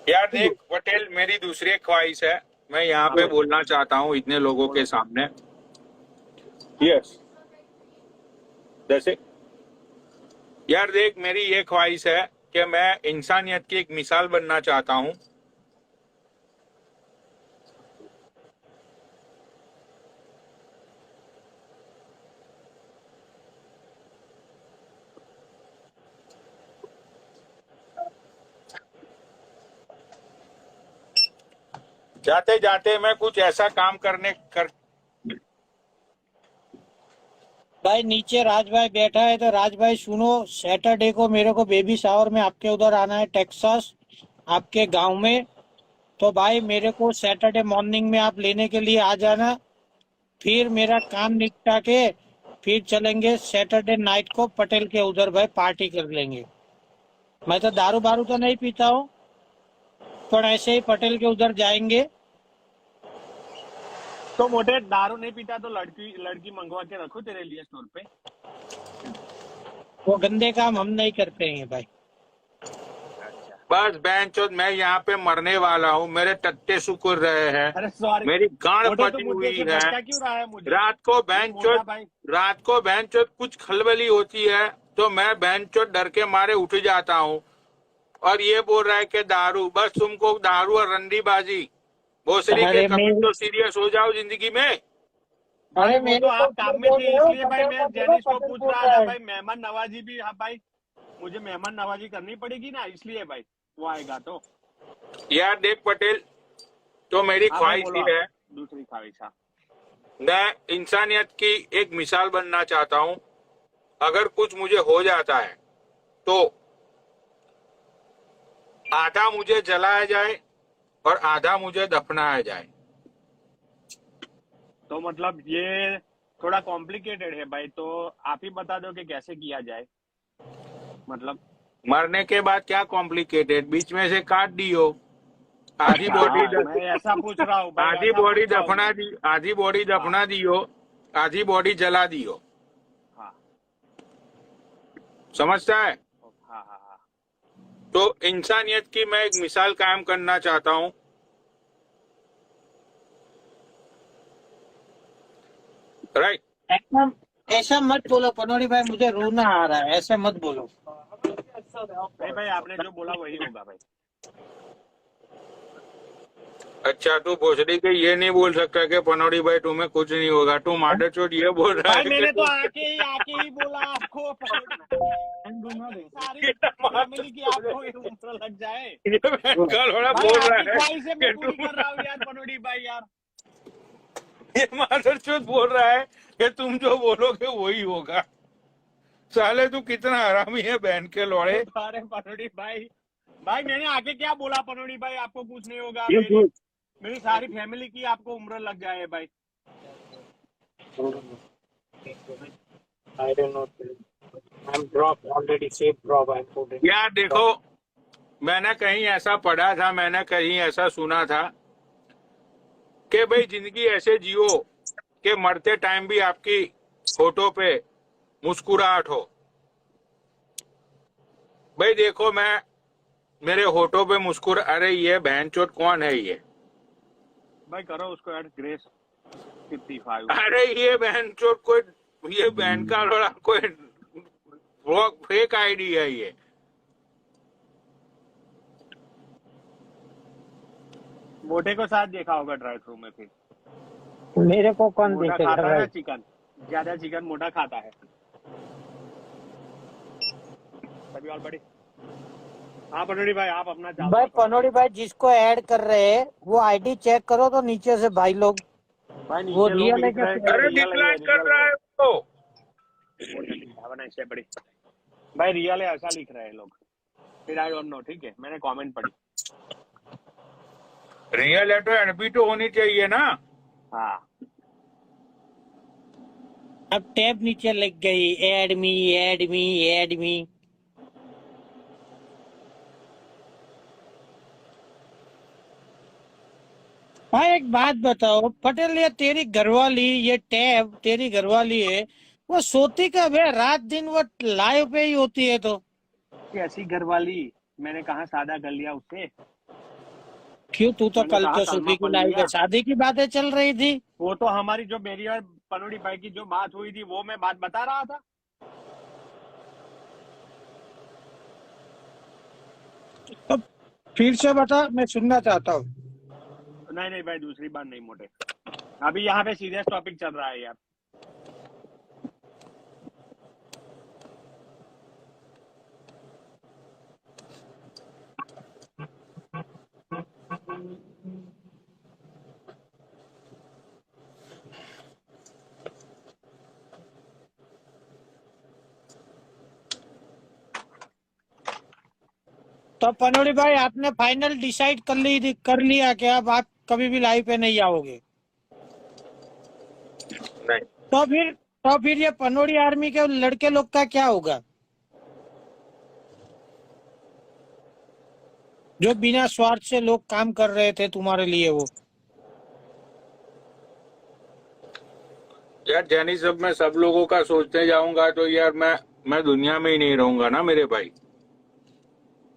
यार देख पटेल, मेरी दूसरी एक ख्वाहिश है मैं यहाँ पे बोलना चाहता हूँ इतने लोगों के सामने। यस, जैसे यार देख, मेरी ये ख्वाहिश है कि मैं इंसानियत की एक मिसाल बनना चाहता हूँ। जाते जाते मैं कुछ ऐसा काम कर भाई नीचे राज भाई बैठा है, तो राज भाई सुनो, सैटरडे को मेरे को बेबी शावर में आपके उधर आना है, टेक्सास, आपके गांव में। तो भाई मेरे को सैटरडे मॉर्निंग में आप लेने के लिए आ जाना। फिर मेरा काम निपटा के फिर चलेंगे सैटरडे नाइट को पटेल के उधर भाई, पार्टी कर लेंगे। मैं तो दारू बारू तो नहीं पीता हूँ, पर ऐसे ही पटेल के उधर जाएंगे। तो मोटे दारू नहीं पीता तो लड़की मंगवा के रखो तेरे लिए स्टोर पे। वो गंदे काम हम नहीं करते हैं भाई। अच्छा, बस बहन चोद, मैं यहाँ पे मरने वाला हूँ, मेरे टट्टे सुकुर रहे हैं, अरे सॉरी मेरी गांड मोटे, पची तो मुझे हुई से है। भटका क्यों रहा है मुझे? रात को बहन मोटा चोद, भाई, रात को बहन चोद कुछ खलबली होती है तो मैं बहन चोद डर के मारे उठ जाता हूँ, और ये बोल रहा है कि दारू, बस तुमको दारू और रंडीबाजी, भोसड़ी के अरे कभी मेरे तो सीरियस हो जाओ जिंदगी में। भाई अरे वो मेरे तो को आप क्यों काम में बोल थे रहे हो? इसलिए भाई पटेल मैं को बोलो, जेनिस को पटेल पूछ बोल रहा रहा था है। भाई, मेहमान नवाजी भी। हाँ भाई, मुझे मेहमान नवाजी करनी पड़ेगी ना, इसलिए भाई वो आएगा तो। यार देख पटेल, तो मेरी हाँ भाई ख्वाहिश बोलो, ये है, दूसरी ख्वाहिश। हाँ मैं इंसानियत की एक मिसाल बनना चाहता हूँ। अगर कुछ मुझे हो जाता है तो आधा मुझे जलाया जाए और आधा मुझे दफनाया जाए। तो मतलब ये थोड़ा कॉम्प्लिकेटेड है भाई, तो आप ही बता दो कि कैसे किया जाए। मतलब मरने के बाद क्या कॉम्प्लिकेटेड, बीच में से काट दियो, आधी बॉडी हाँ, मैं ऐसा पूछ रहा हूँ भाई, आधी ऐसा बॉडी पूछ रहा हूँ दफना मैं। दी, आधी बॉडी हाँ दफना दियो, आधी बॉडी जला दियो। हाँ समझता है? हाँ हाँ हाँ। तो इंसानियत की मैं एक मिसाल कायम करना चाहता हूँ। राइट? ऐसा ऐसा मत बोलो पनोड़ी भाई, मुझे रोना आ रहा है, ऐसे मत बोलो। नहीं भाई, आपने जो बोला वही होगा भाई। अच्छा, तू भोसड़ी के ये नहीं बोल सकता कि पनौड़ी भाई तुम्हें कुछ नहीं होगा, तू माडर चोट ये बोल रहा भाई है मैंने तो कि आके ही बोला आपको, सारी फैमिली की आपको ये उम्र लग जाए। ये कल वाला भाई बोल आपकी रहा है ख्वाहिशें मैं कि पूरी तुम, कर रहा हूँ यार पनोड़ी भाई यार। ये मादर चोट बोल रहा है कि तुम जो बोलोगे वही होगा। साले तू कितना हरामी है बहन के लौड़े। अरे पनोड़ी भाई, भाई मैंने आके क्या बोला पनोड़ी भाई, आपको कुछ नहीं होगा, ये मेरी मेरी सारी फैमिली की आपको उम्र लग जाए भाई। I don't know. I'm dropped already. Safe drop. I'm putting. यार देखो, मैंने कहीं ऐसा पढ़ा था, मैंने कहीं ऐसा सुना था कि भाई जिंदगी ऐसे जियो कि मरते टाइम भी आपकी फोटो पे मुस्कुराहट हो। भाई देखो, मैं मेरे होठों पे मुस्कुरा, अरे ये बहनचोद कौन है ये? भाई करो उसको ऐड, ग्रेस 55। अरे ये बहनचोद कोई, ये बहन का लड़ा कोई फेक आईडी है ये। मोटे को साथ देखा होगा ड्राइव थ्रू में फिर। मेरे को कौन मोटा देखेगा खाता है ना भाई? चिकन, ज्यादा चिकन मोटा खाता है तभी और बड़ी। हाँ पनोड़ी भाई, आप अपना चाल भाई रखो। पनोड़ी भाई, जिसको ऐड कर रहे हैं वो आईडी चेक करो तो नीचे से भाई लोग, भाई वो नीचे लोग रियल है लिख क्या? रहे हैं कि अरे रियल है, डिक्लाइन कर रियल रहा है। है वो। इससे बड़ी भाई रियल है ऐसा लिख रहे हैं लोग, फिर आई डोंट नो। ठीक है, मैंने कमेंट पढ़ी। रियल है तो एडबी तो होनी चाहिए ना। हाँ अब टैब नीचे लग गई, add me add me add me. हाँ एक बात बताओ पटेल, ये तेरी घरवाली, ये टैब तेरी घरवाली है, वो सोती कब है? रात दिन वो लाइव पे ही होती है तो। कैसी घरवाली, मैंने कहा शादा कर लिया उससे। क्यों? तू तो मैंने कल कहा तो कलमा सूफी की पढ़ लाइव लिया। पे शादी की बातें चल रही थी। वो तो हमारी जो मेरी और पनोड़ी भाई की जो बात हुई थी वो मैं बात बता रहा था। तो फिर से बता, मैं सुनना चाहता हूँ। नहीं नहीं भाई, दूसरी बार नहीं मोटे। अभी यहाँ पे सीरियस टॉपिक चल रहा है यार। तो पनोड़ी भाई, आपने फाइनल डिसाइड कर लिया कि अब आप कभी भी लाइव पे नहीं आओगे? नहीं, तो फिर ये पनोड़ी आर्मी के लड़के लोग का क्या होगा, जो बिना स्वार्थ से लोग काम कर रहे थे तुम्हारे लिए? वो यार जैनी सब मैं सब लोगों का सोचते जाऊंगा तो यार मैं दुनिया में ही नहीं रहूंगा ना मेरे भाई।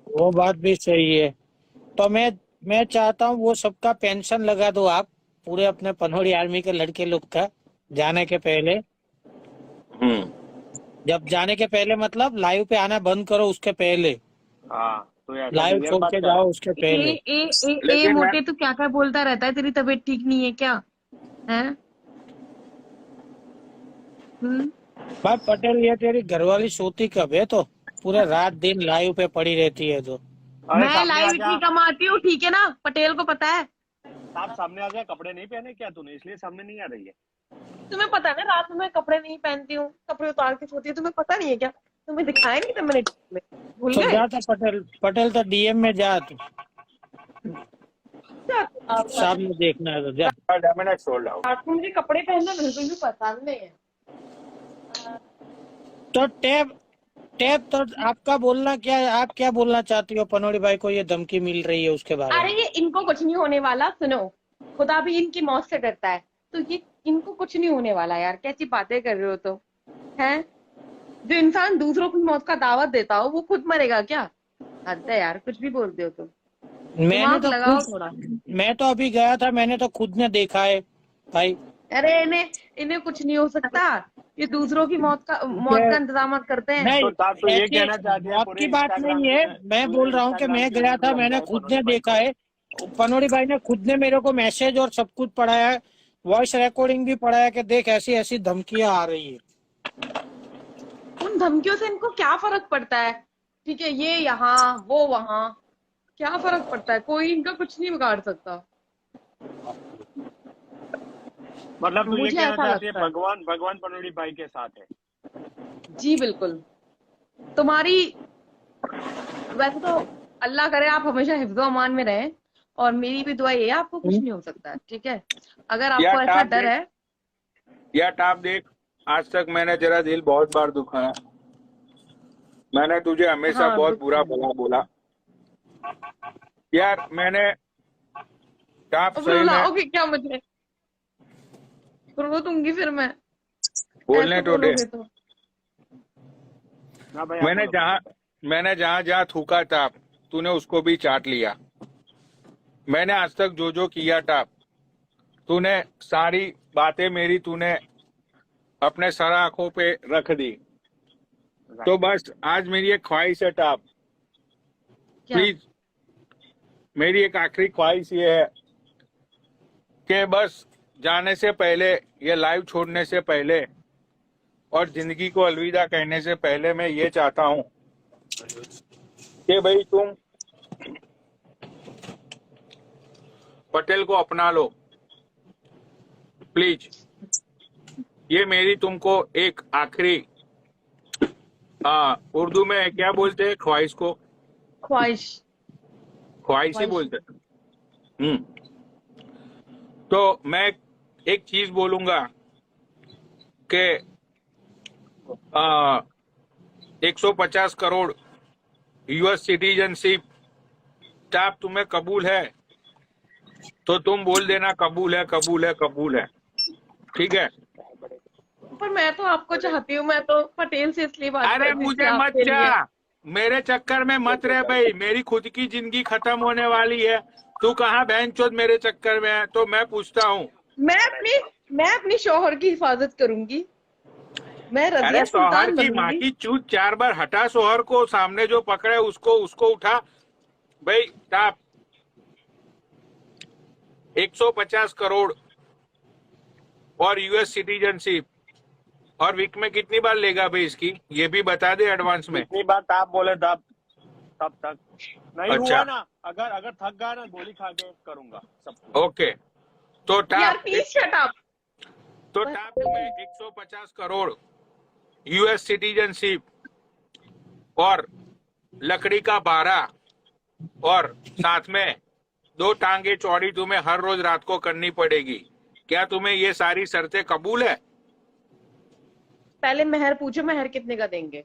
वो बात भी सही है। तो मैं चाहता हूँ वो सबका पेंशन लगा दो आप, पूरे अपने पनोड़ी आर्मी के लड़के लोग का, जाने के पहले। जब जाने के पहले मतलब लाइव पे आना बंद करो उसके पहले, हाँ तो ऐसा लाइव क्लियर छोड़ बात के कर। जाओ उसके ए पहले। ए ए ए लेकिन मोटे, तू क्या क्या बोलता रहता है? तेरी तबीयत ठीक नहीं है क्या? हैं? भाई पटेल, ये तेरी घरवाली सोती कब है? तो पूरे रात दिन लाइव पे पड़ी रहती है। तो अरे मैं सामने लाइव आ इतनी जा। कमाती हूँ, ठीक है ना? पटेल को पता है। आप सामने आ जा। कपड़े नहीं पहने क्या तूने, इसलिए सामने नहीं आ रही है? तुम्हें पता है ना, रात में मैं कपड़े नहीं पहनती हूँ, कपड़े उतार के सोती हूँ। तुम्हें पता नहीं है क्या? तुम्हें दिखाया नहीं था मैंने टीवी में? भूल तो गए? जा, तो पटेल तो डीएम में जा, तू सामने देखना है तो जा। मैंने सोल्ड आउट। रात को मुझे कपड़े पहनना बिल्कुल भी पसंद नहीं है। तो टैब तो आपका बोलना क्या है? आप क्या बोलना चाहती हो? पनोड़ी भाई को ये धमकी मिल रही है उसके बारे अरे में। ये इनको कुछ नहीं होने वाला। सुनो, खुदा भी इनकी मौत से डरता है, तो ये इनको कुछ नहीं होने वाला। यार कैसी बातें कर रहे हो तो, हैं? जो इंसान दूसरों की मौत का दावत देता हो वो खुद मरेगा क्या? हद है यार, कुछ भी बोलते हो तुम। दिमाग लगाओ थोड़ा। मैं तो अभी गया था, मैंने तो खुद ने देखा है भाई। अरे इन्हें कुछ नहीं हो सकता। ये दूसरों की मौत का इंतजाम करते हैं। नहीं, तो आप तो ये ऐसे कहना चाहते हैं मौत पूरे की बात इंस्टाग्राम नहीं है। के- मैं पूरे बोल रहा हूँ कि इंस्टाग्राम मैं के गया था, वीडियो मैंने बनाए खुद पनोड़ी ने भाई देखा को। है। पनोड़ी भाई ने खुद ने मेरे को मैसेज और सब कुछ पढ़ाया है, वॉइस रिकॉर्डिंग भी पढ़ाया कि देख ऐसी ऐसी धमकियां आ रही है। उन धमकियों से इनको क्या फर्क पड़ता है? ठीक है, ये यहाँ वो वहां, क्या फर्क पड़ता है? कोई इनका कुछ नहीं बिगाड़ सकता। मतलब तू ये मुझे कहना ऐसा चाहती है लगता है। भगवान पनोड़ी भाई के साथ है? जी बिल्कुल। तुम्हारी, वैसे तो अल्लाह करे आप हमेशा हिफ्ज़ो अमान में रहें, और मेरी भी दुआ ये है आपको कुछ नहीं हो सकता है, ठीक है? अगर आपको ऐसा डर है। या टाप देख, आज तक मैंने तेरा दिल बहुत बार दुखाया। मैंने तुझे हमेशा हाँ, बहुत बुरा भला बोला यार। मैंने टाप सही में रुलाओगे क्या मुझे? रो दूंगी फिर मैं, बोलने ऐसे तो दे। बोलोगे तो। हाँ भाई, मैंने जहाँ थूका टाप, तूने उसको भी चाट लिया। मैंने आज तक जो जो किया टाप, तूने सारी बातें मेरी तूने अपने सर आंखों पे रख दी। तो बस आज मेरी एक ख्वाहिश है टाप, क्या? प्लीज मेरी एक आखिरी ख्वाहिश ये है कि बस जाने से पहले, ये लाइव छोड़ने से पहले और जिंदगी को अलविदा कहने से पहले मैं ये चाहता हूं कि भाई तुम पटेल को अपना लो प्लीज। ये मेरी तुमको एक आखिरी उर्दू में क्या बोलते हैं ख्वाहिश को? ख्वाहिश ही बोलते हैं। तो मैं एक चीज बोलूंगा कि 150 करोड़ यूएस सिटीजनशिप टाप तुम्हें कबूल है तो तुम बोल देना कबूल है, कबूल है, कबूल है, ठीक है? पर मैं तो आपको चाहती हूँ, मैं तो पटेल से इसलिए बात अरे करती थी मुझे मत आपके लिए। चाह, मेरे चक्कर में मत रह भाई। मेरी खुद की जिंदगी खत्म होने वाली है तू कहाँ बहन चोद मेरे चक्कर में है? तो मैं पूछता हूँ, मैं अपनी शौहर की हिफाजत करूंगी। मैं रजिया अरे शौहर सुल्तान की माँ बनूंगी। की चूत 4 बार हटा, शौहर को सामने जो पकड़े उसको उठा भाई। टाप 150 करोड़ और यूएस सिटीजनशिप, और वीक में कितनी बार लेगा भाई इसकी, ये भी बता दे एडवांस में। जितनी बात आप बोले तब तक नहीं अच्छा। हुआ ना। अगर थक गया ना गोली खा के करूंगा सब कुछ। ओके, तो यार टाप प्लीज शट अप। तो टाप तुम्हें 150 करोड़, यूएस सिटीजनशिप और लकड़ी का बारा, और साथ में 2 टांगे चौड़ी तुम्हें हर रोज रात को करनी पड़ेगी। क्या तुम्हें ये सारी शर्तें कबूल है? पहले मेहर पूछो, मेहर कितने का देंगे?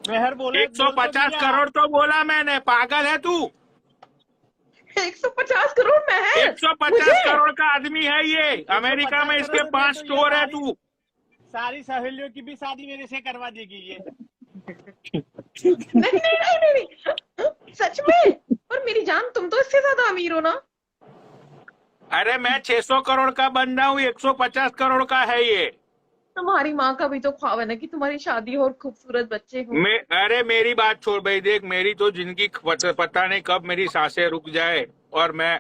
मेहर बोले 150 करोड़ तो बोला मैंने, पागल है तू? 150 करोड़ मेहर? 150 करोड़ का आदमी है ये, अमेरिका में इसके 5 स्टोर है। तू सारी सहेलियों की भी शादी मेरे से करवा देगी ये। नहीं नहीं नहीं नहीं नहीं, सच में। और मेरी जान, तुम तो इससे ज्यादा अमीर हो ना। अरे मैं 600 करोड़ का बंदा हूँ, 150 करोड़ का है ये। तुम्हारी माँ का भी तो ख्वाब है ना कि तुम्हारी शादी हो और खूबसूरत बच्चे हो। अरे मेरी बात छोड़ भाई, देख मेरी तो जिंदगी पता नहीं कब मेरी सांसें रुक जाए और मैं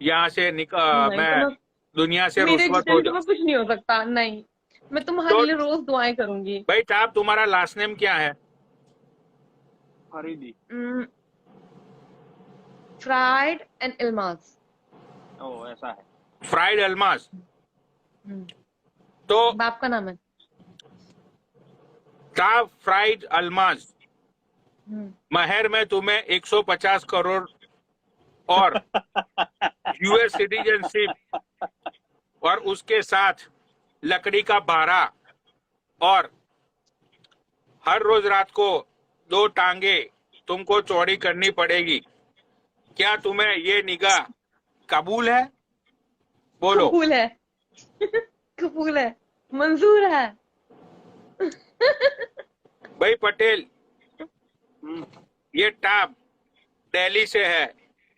यहाँ से मैं दुनिया से मेरे रुस्वत हो जिस्म में कुछ नहीं हो सकता। नहीं, मैं तुम्हारे लिए रोज दुआएं करूंगी। भाई साहब, तुम्हारा लास्ट नेम क्या है? फरीदी। फ्राइड एंड इल्मास। ओ ऐसा है। फ्राइड अल्मास। तो बाप का नाम है। टाप फ्राइड अल्मास, महर में तुम्हें 150 करोड़ और यूएस सिटीजनशिप और उसके साथ लकड़ी का बारा, और हर रोज रात को 2 टांगे तुमको चौड़ी करनी पड़ेगी। क्या तुम्हें ये निगाह कबूल है? बोलो। कबूल है। कबूल है, मंजूर है। भाई पटेल, ये टाप दिल्ली से है,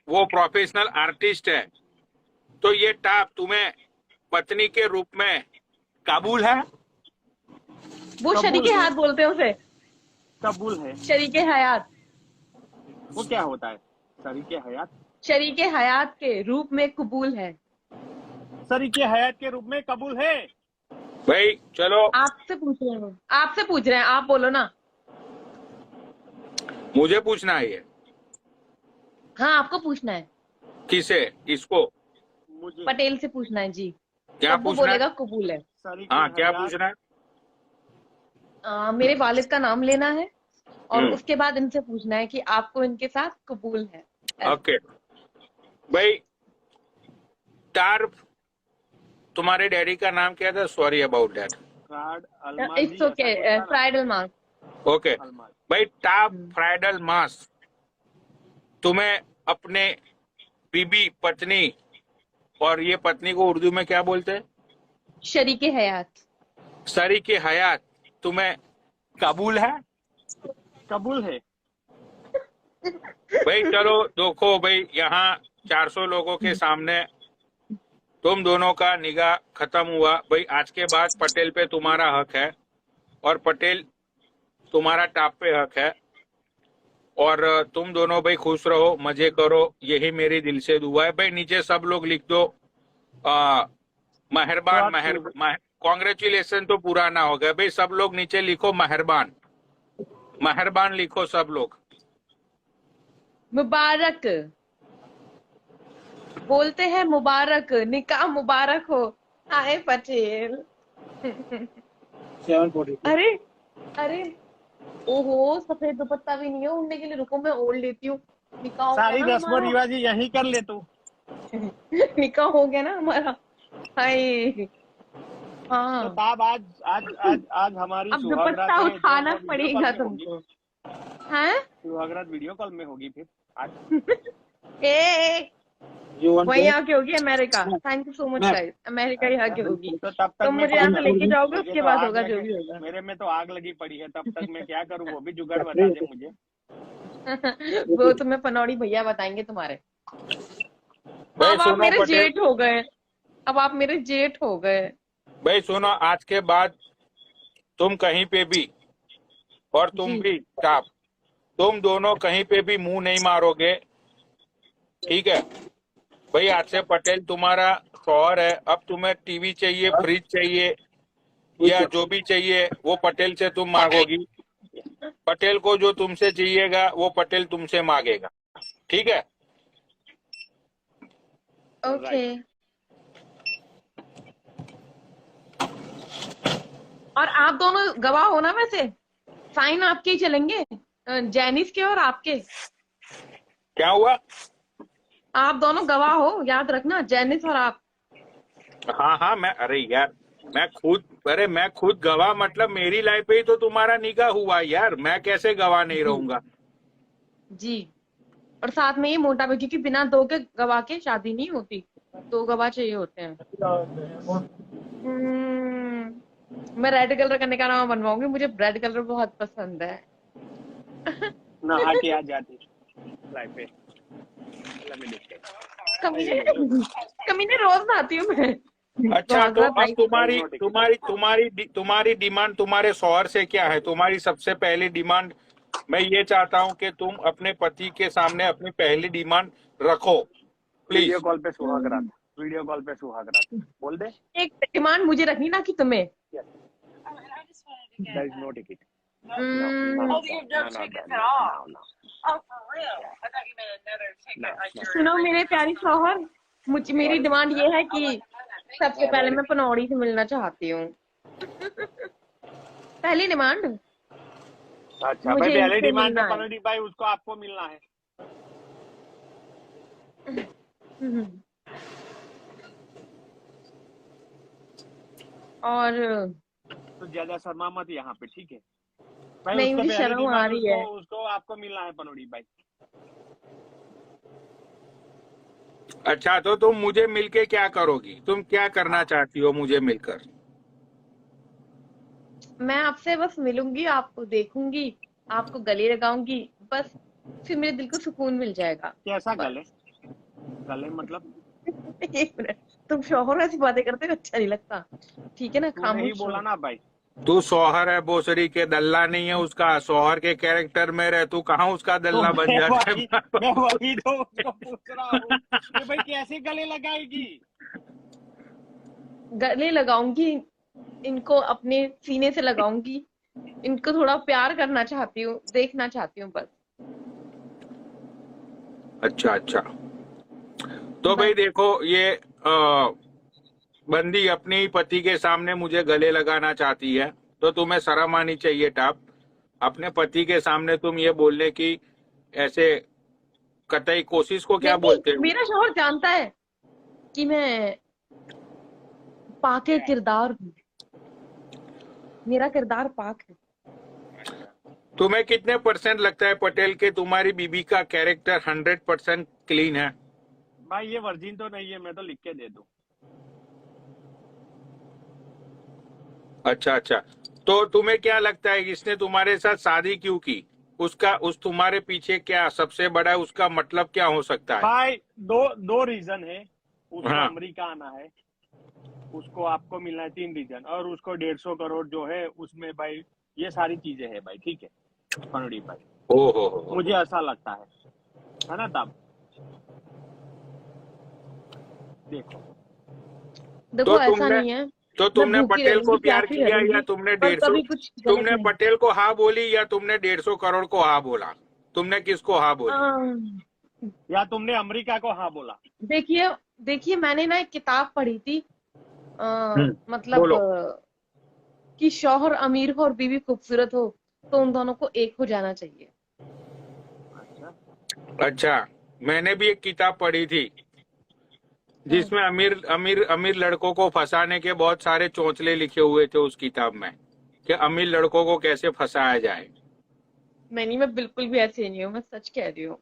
वो प्रोफेशनल आर्टिस्ट है, तो ये टाप तुम्हें पत्नी के रूप में कबूल है? वो शरीके हयात बोलते हैं उसे। कबूल है। शरीके हयात। वो क्या होता है? शरीके हयात। शरीके हयात के रूप में कबूल है। शरीके हयात के रूप में कबूल है। भाई चलो, आपसे पूछ रहे हैं, आपसे पूछ रहे हैं, आप बोलो ना। मुझे पूछना है ये। हाँ, आपको पूछना है। किसे? इसको? मुझे पटेल से पूछना है जी। क्या तब वो पूछना है? बोलेगा कबूल है। शरीके हाँ, क्या हयात। पूछना है? मेरे वालिद का नाम लेना है और हम्म। उसके बाद इनसे पूछना है कि आपको इनके साथ कबूल है। ओके भाई, टार्फ, तुम्हारे डैडी का नाम क्या था? Sorry about that. Farid Almaji. It's okay, Farid Almas. Okay Almaz. भाई, टाप फ्राइडल मास तुम्हें अपने बीबी, पत्नी, और ये पत्नी को उर्दू में क्या बोलते हैं? शरीके हयात। शरीके हयात तुम्हें कबूल है? कबूल है। भाई चलो देखो भाई, यहाँ 400 लोगों के सामने तुम दोनों का निगाह खत्म हुआ। भाई आज के बाद पटेल पे तुम्हारा हक है और पटेल तुम्हारा टाप पे हक है, और तुम दोनों भाई खुश रहो, मजे करो, यही मेरी दिल से दुआ है। भाई नीचे सब लोग लिख दो मेहरबान। कॉन्ग्रेचुलेशन तो पूरा ना हो गया भाई, सब लोग नीचे लिखो मेहरबान, मेहरबान लिखो सब लोग। मुबारक बोलते हैं, मुबारक, निकाह मुबारक हो। आए पटेल। 740। अरे अरे, ओहो, सफेद दुपट्टा भी नहीं है उड़ने के लिए। रुको मैं ओढ़ लेती हूँ। निकाह हो सारी गया ना रस्म रिवाज यही कर ले तू। हमारा। निकाह हो गया ना हमारा। हाय, तो हाँ, ताब आज आज आज आज हमारी अब सुहागरात दुपट्टा है, उठाना जो वीडियो पड़ेगा कॉल में होगी। तुमको। हैं? सुहागरात वीडियो कॉल में होगी फिर आज। You want वही to? आके होगी America. Thank you so much guys. America ही आके होगी। तो तब तक तुम मैं मुझे यहाँ से क्या लेके करूं? जाओगे, मुझे उसके तो बाद आग होगा जो लगी- भी होगा। मेरे में तो आग लगी पड़ी है, तब तक मैं क्या करूं? वो भी जुगाड़ बता दे मुझे। वो तुम्हें पनौड़ी भैया बताएंगे तुम्हारे। भाई अब आप सुनो मेरे पटेल, जेठ हो गए। अब आप मेरे जेठ हो गए। भाई सुनो, आज के बाद तुम कहीं पे भी, और तुम जी। भी स्टाफ, तुम दोनों कहीं पे भी मुंह नहीं मारोगे, ठीक है? भाई आज से पटेल तुम्हारा शौहर है। अब तुम्हें टीवी चाहिए, फ्रिज चाहिए, या जो भी चाहिए वो पटेल से तुम मांगोगी। पटेल को जो तुमसे चाहिएगा वो पटेल तुमसे मांगेगा, ठीक है? ओके। और आप दोनों गवाह हो ना, वैसे साइन आपके ही चलेंगे, जैनिस के और आपके। क्या हुआ? आप दोनों गवाह हो, याद रखना, जैनिस और आप। हाँ हाँ, अरे यार, मैं खुद गवाह, मतलब मेरी लाइफ पे ही तो तुम्हारा निकाह हुआ यार, मैं कैसे गवाह नहीं रहूंगा? जी। और साथ में ये मोटा भी, क्योंकि बिना दो के गवाह के शादी नहीं होती, दो गवाह चाहिए होते हैं। मैं रेड कलर का निकाह बनवाऊंगी, मुझे रेड कलर बहुत पसंद है। नहा के आ जाती लाइफ पे। कमीने रोज नहाती हूँ मैं। अच्छा, तो बहुत अब तुम्हारी डिमांड तुम्हारे शौहर से क्या है? तुम्हारी सबसे पहली डिमांड, मैं ये चाहता हूँ कि तुम अपने पति के सामने अपनी पहली डिमांड रखो, प्लीज। वीडियो कॉल पे सुहाग रात, वीडियो कॉल पे सुहाग रात बोल दे। एक डिमांड मुझे रखनी ना, कि तुम्हें There is no ticket. Oh, you have no tickets at all. Oh, for real? I thought you meant another ticket. Like you're. सुनो मेरे प्यारी शौहर, मेरी डिमांड ये है कि सबसे पहले मैं पनौड़ी से मिलना चाहती हूँ। पहली डिमांड। अच्छा मुझे भाई, पहले इनसे डिमांड मिलना में है। पनोड़ी भाई उसको आपको मिलना है। और तो ज्यादा शर्मा मत यहाँ पे, ठीक है भाई? नहीं, उसको मुझे पहली शर्म आ डिमांड रही है। उसको आपको मिलना है पनोड़ी भाई। अच्छा, तो तुम मुझे मिलके क्या करोगी? तुम क्या करना चाहती हो मुझे मिलकर? मैं आपसे बस मिलूंगी, आपको देखूंगी, आपको गले लगाऊंगी, बस फिर मेरे दिल को सुकून मिल जाएगा। कैसा बस। गले? गले मतलब? एक मिनट, तुम शौहर ऐसी बातें करते हो, अच्छा नहीं लगता, ठीक है ना? तू नहीं खामोश बोला रहो। ना भाई। तू शौहर है, बोसरी के दल्ला नहीं है उसका। शौहर के कैरेक्टर में रह, तू कहाँ उसका तो दल्ला बन जाता है? मैं वही तो उसको पूछ रहा हूँ कि भाई कैसे गले लगाएगी? गले लगाऊंगी, इनको अपने सीने से लगाऊंगी, इनको थोड़ा प्यार करना चाहती हूँ, देखना चाहती हूँ बस। अच्छा अच्छा, तो भाई देखो, ये बंदी अपने ही पति के सामने मुझे गले लगाना चाहती है, तो तुम्हें शर्म आनी चाहिए टाप। अपने पति के सामने तुम ये बोलने की ऐसे कतई कोशिश को क्या बोलते हो? मेरा शौहर जानता है कि मैं पाके किरदार हूँ, मेरा किरदार पाक है। तुम्हें कितने % लगता है पटेल के तुम्हारी बीबी का कैरेक्टर 100% क्लीन है? भाई ये वर्जिन तो नहीं है, मैं तो लिख के दे दूं। अच्छा अच्छा, तो तुम्हें क्या लगता है इसने तुम्हारे साथ शादी क्यों की? उस तुम्हारे पीछे क्या सबसे बड़ा उसका मतलब क्या हो सकता है? भाई दो रीजन है। उसको हाँ। अमेरिका आना है, उसको आपको मिलना है 3 रीजन, और उसको 150 करोड़ जो है उसमें भाई ये सारी चीजें है भाई, ठीक है पनोड़ी भाई? ओहो, मुझे ऐसा लगता है ना तब। देखो देखो ऐसा तुमने नहीं है, तो तुमने मैं भूखी पटेल को रहूंगी, प्यार प्यासी किया, रहूंगी, या तुमने पर 150, कभी कुछ गलत तुमने नहीं। पटेल को हाँ बोली, या तुमने 150 करोड़ को हाँ बोला? तुमने किसको हाँ बोली? या तुमने अमेरिका को हाँ बोला? देखिए मैंने ना एक किताब पढ़ी थी, मतलब बोलो। कि शौहर अमीर हो और बीवी खूबसूरत हो तो उन दोनों को एक हो जाना चाहिए। अच्छा, मैंने भी एक किताब पढ़ी थी जिसमें अमीर लड़कों को फंसाने के बहुत सारे चौंचले लिखे हुए थे उस किताब में, कि अमीर लड़कों को कैसे फंसाया जाए। मैं बिल्कुल भी ऐसे नहीं हूँ, मैं सच कह रही हूँ।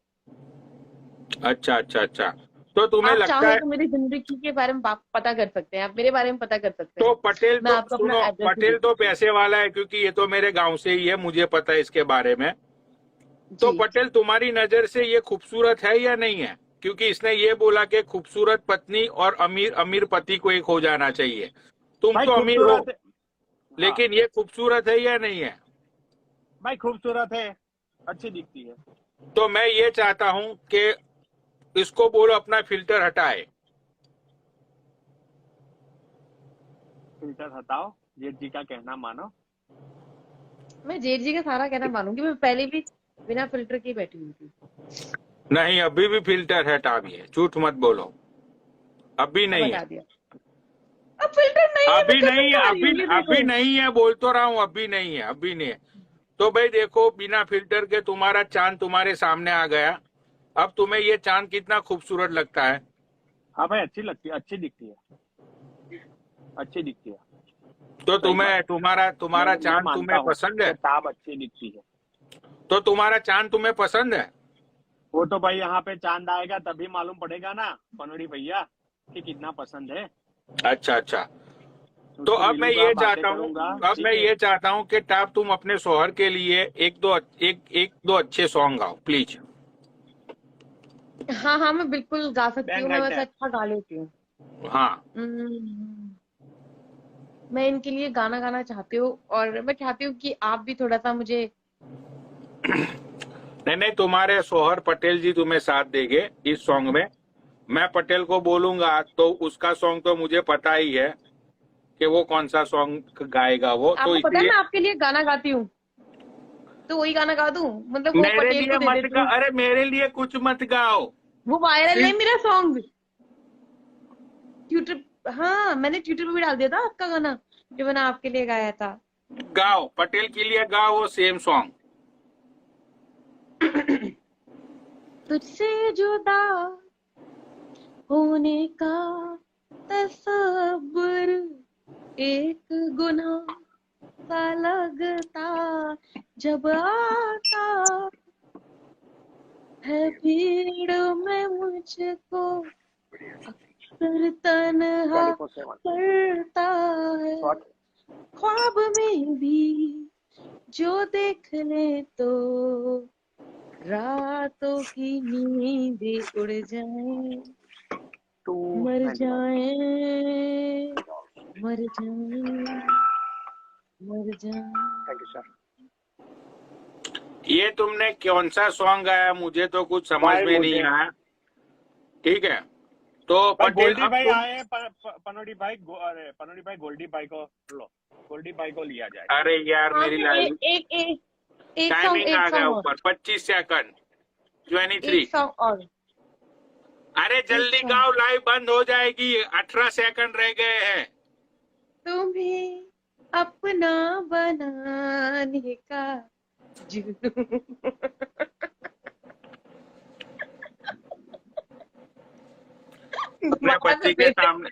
अच्छा अच्छा अच्छा, तो तुम्हें आप लगता चाहो है तो मेरी जिंदगी के बारे में पता कर सकते हैं, आप मेरे बारे में पता कर सकते तो हैं। पटेल मैं तो आपको अपना सुनो, एड्रेस पटेल तो पैसे वाला है, क्योंकि ये तो मेरे गांव से ही है, मुझे पता है इसके बारे में। तो जी। पटेल तुम्हारी नजर से ये खूबसूरत है या नहीं है? क्योंकि इसने ये बोला कि खूबसूरत पत्नी और अमीर अमीर पति को एक हो जाना चाहिए। तुम भाई तो अमीर हो, खूबसूरत लेकिन ये खूबसूरत है या नहीं है? भाई खूबसूरत है, अच्छी दिखती है। तो मैं ये चाहता हूं कि इसको बोलो अपना फिल्टर हटाए। फिल्टर हटाओ, जेठ जी का कहना मानो। मैं जेठ जी का सारा कहना मानूंगी, मैं पहले भी बिना फिल्टर के बैठी हुई थी। नहीं, अभी भी फिल्टर हटा भी है, झूठ मत बोलो। अभी अब नहीं है, हटा दिया। अब फिल्टर नहीं है, मैं अभी कैसे नहीं है, हटा रही अभी हूँ, ये अभी देखो। नहीं है, बोल तो रहा हूँ अभी नहीं है, अभी नहीं है। तो भाई देखो, बिना फिल्टर के तुम्हारा चांद तुम्हारे सामने आ गया। अब तुम्हें ये चांद कितना खूबसूरत लगता है? हाँ भाई, अच्छी लगती है, अच्छी दिखती है, अच्छी दिखती है। तो सही बात। तुम्हें तुम्हारा तुम्हारा मैं चांद मानता तुम्हें हूँ पसंद है? कि ताब अच्छी दिखती है। तो तुम्हारा चांद तुम्हें पसंद है? वो तो भाई यहाँ पे चांद आएगा तभी मालूम पड़ेगा ना पनोड़ी भैया कि कितना पसंद है। अच्छा अच्छा। तो उसको अब मैं मिलूंगा, ये बातें चाहता हूँ, करूंगा, अब ठीक मैं है। ये चाहता हूँ कि आप तुम अपने शौहर के लिए एक दो अच्छे सॉन्ग गाओ प्लीज। हाँ हाँ, मैं बिल्कुल गा सकती बैंग हूँ, मैं राइट वैसे है। अच्छा गा लेती हूँ। हाँ, हम्म, मैं इनके लिए गाना गाना चाहती हूँ, और मैं चाहती हूँ कि आप भी थोड़ा सा मुझे। नहीं नहीं, तुम्हारे शौहर पटेल जी तुम्हें साथ देंगे इस सॉन्ग में। मैं पटेल को बोलूंगा तो उसका सॉन्ग तो मुझे पता ही है कि वो कौन सा सॉन्ग गाएगा वो, तो आपको पता है इसलिए मैं आपके लिए गाना गाती हूँ, तो वही गाना गा दूँ, मतलब वो मेरे पटेल को लिए दे मत देती गा, हूँ। अरे मेरे लिए कुछ मत गाओ, वो वायरल है सिर्फ मेरा सॉन्ग ट्विटर। हाँ, मैंने ट्विटर पे भी डाल दिया था आपका गाना, जो मैंने आपके लिए गाया था। गाओ, पटेल के लिए गाओ वो सेम सॉन्ग। तुझसे जुदा होने का तसव्वुर एक गुनाह सा लगता जब आता है भीड़ में मुझको, अक्सर तन्हा 24/7 करता है। शॉर्ट। ख्वाब में भी जो देख ले तो रातों की नींदें उड़ जाए, मर 291। जाए, मर जाए, मर जाए। Thank you sir. ये तुमने कौन सा सॉन्ग गाया, मुझे तो कुछ समझ भाई में नहीं मुझे आया। ठीक है, तो भाई पटेल गोल्डी अब भाई तुम, आए हैं, पनोड़ी भाई अरे पनोड़ी भाई गोल्डी भाई को लो, गोल्डी भाई को लिया जाए। अरे यार हाँ मेरी तो लाइव टाइमिंग एक आ गया सॉन्ग और, ऊपर, 25 सेकंड, 23। एक सॉन्ग और, अरे एक जल्दी सॉन्ग। गाओ, लाइव बंद हो जाएगी, 18 सेकंड रह गए हैं। तुम्हें अपना बनाने का जुनून। अपने दोबारा से पति के फिर से। सामने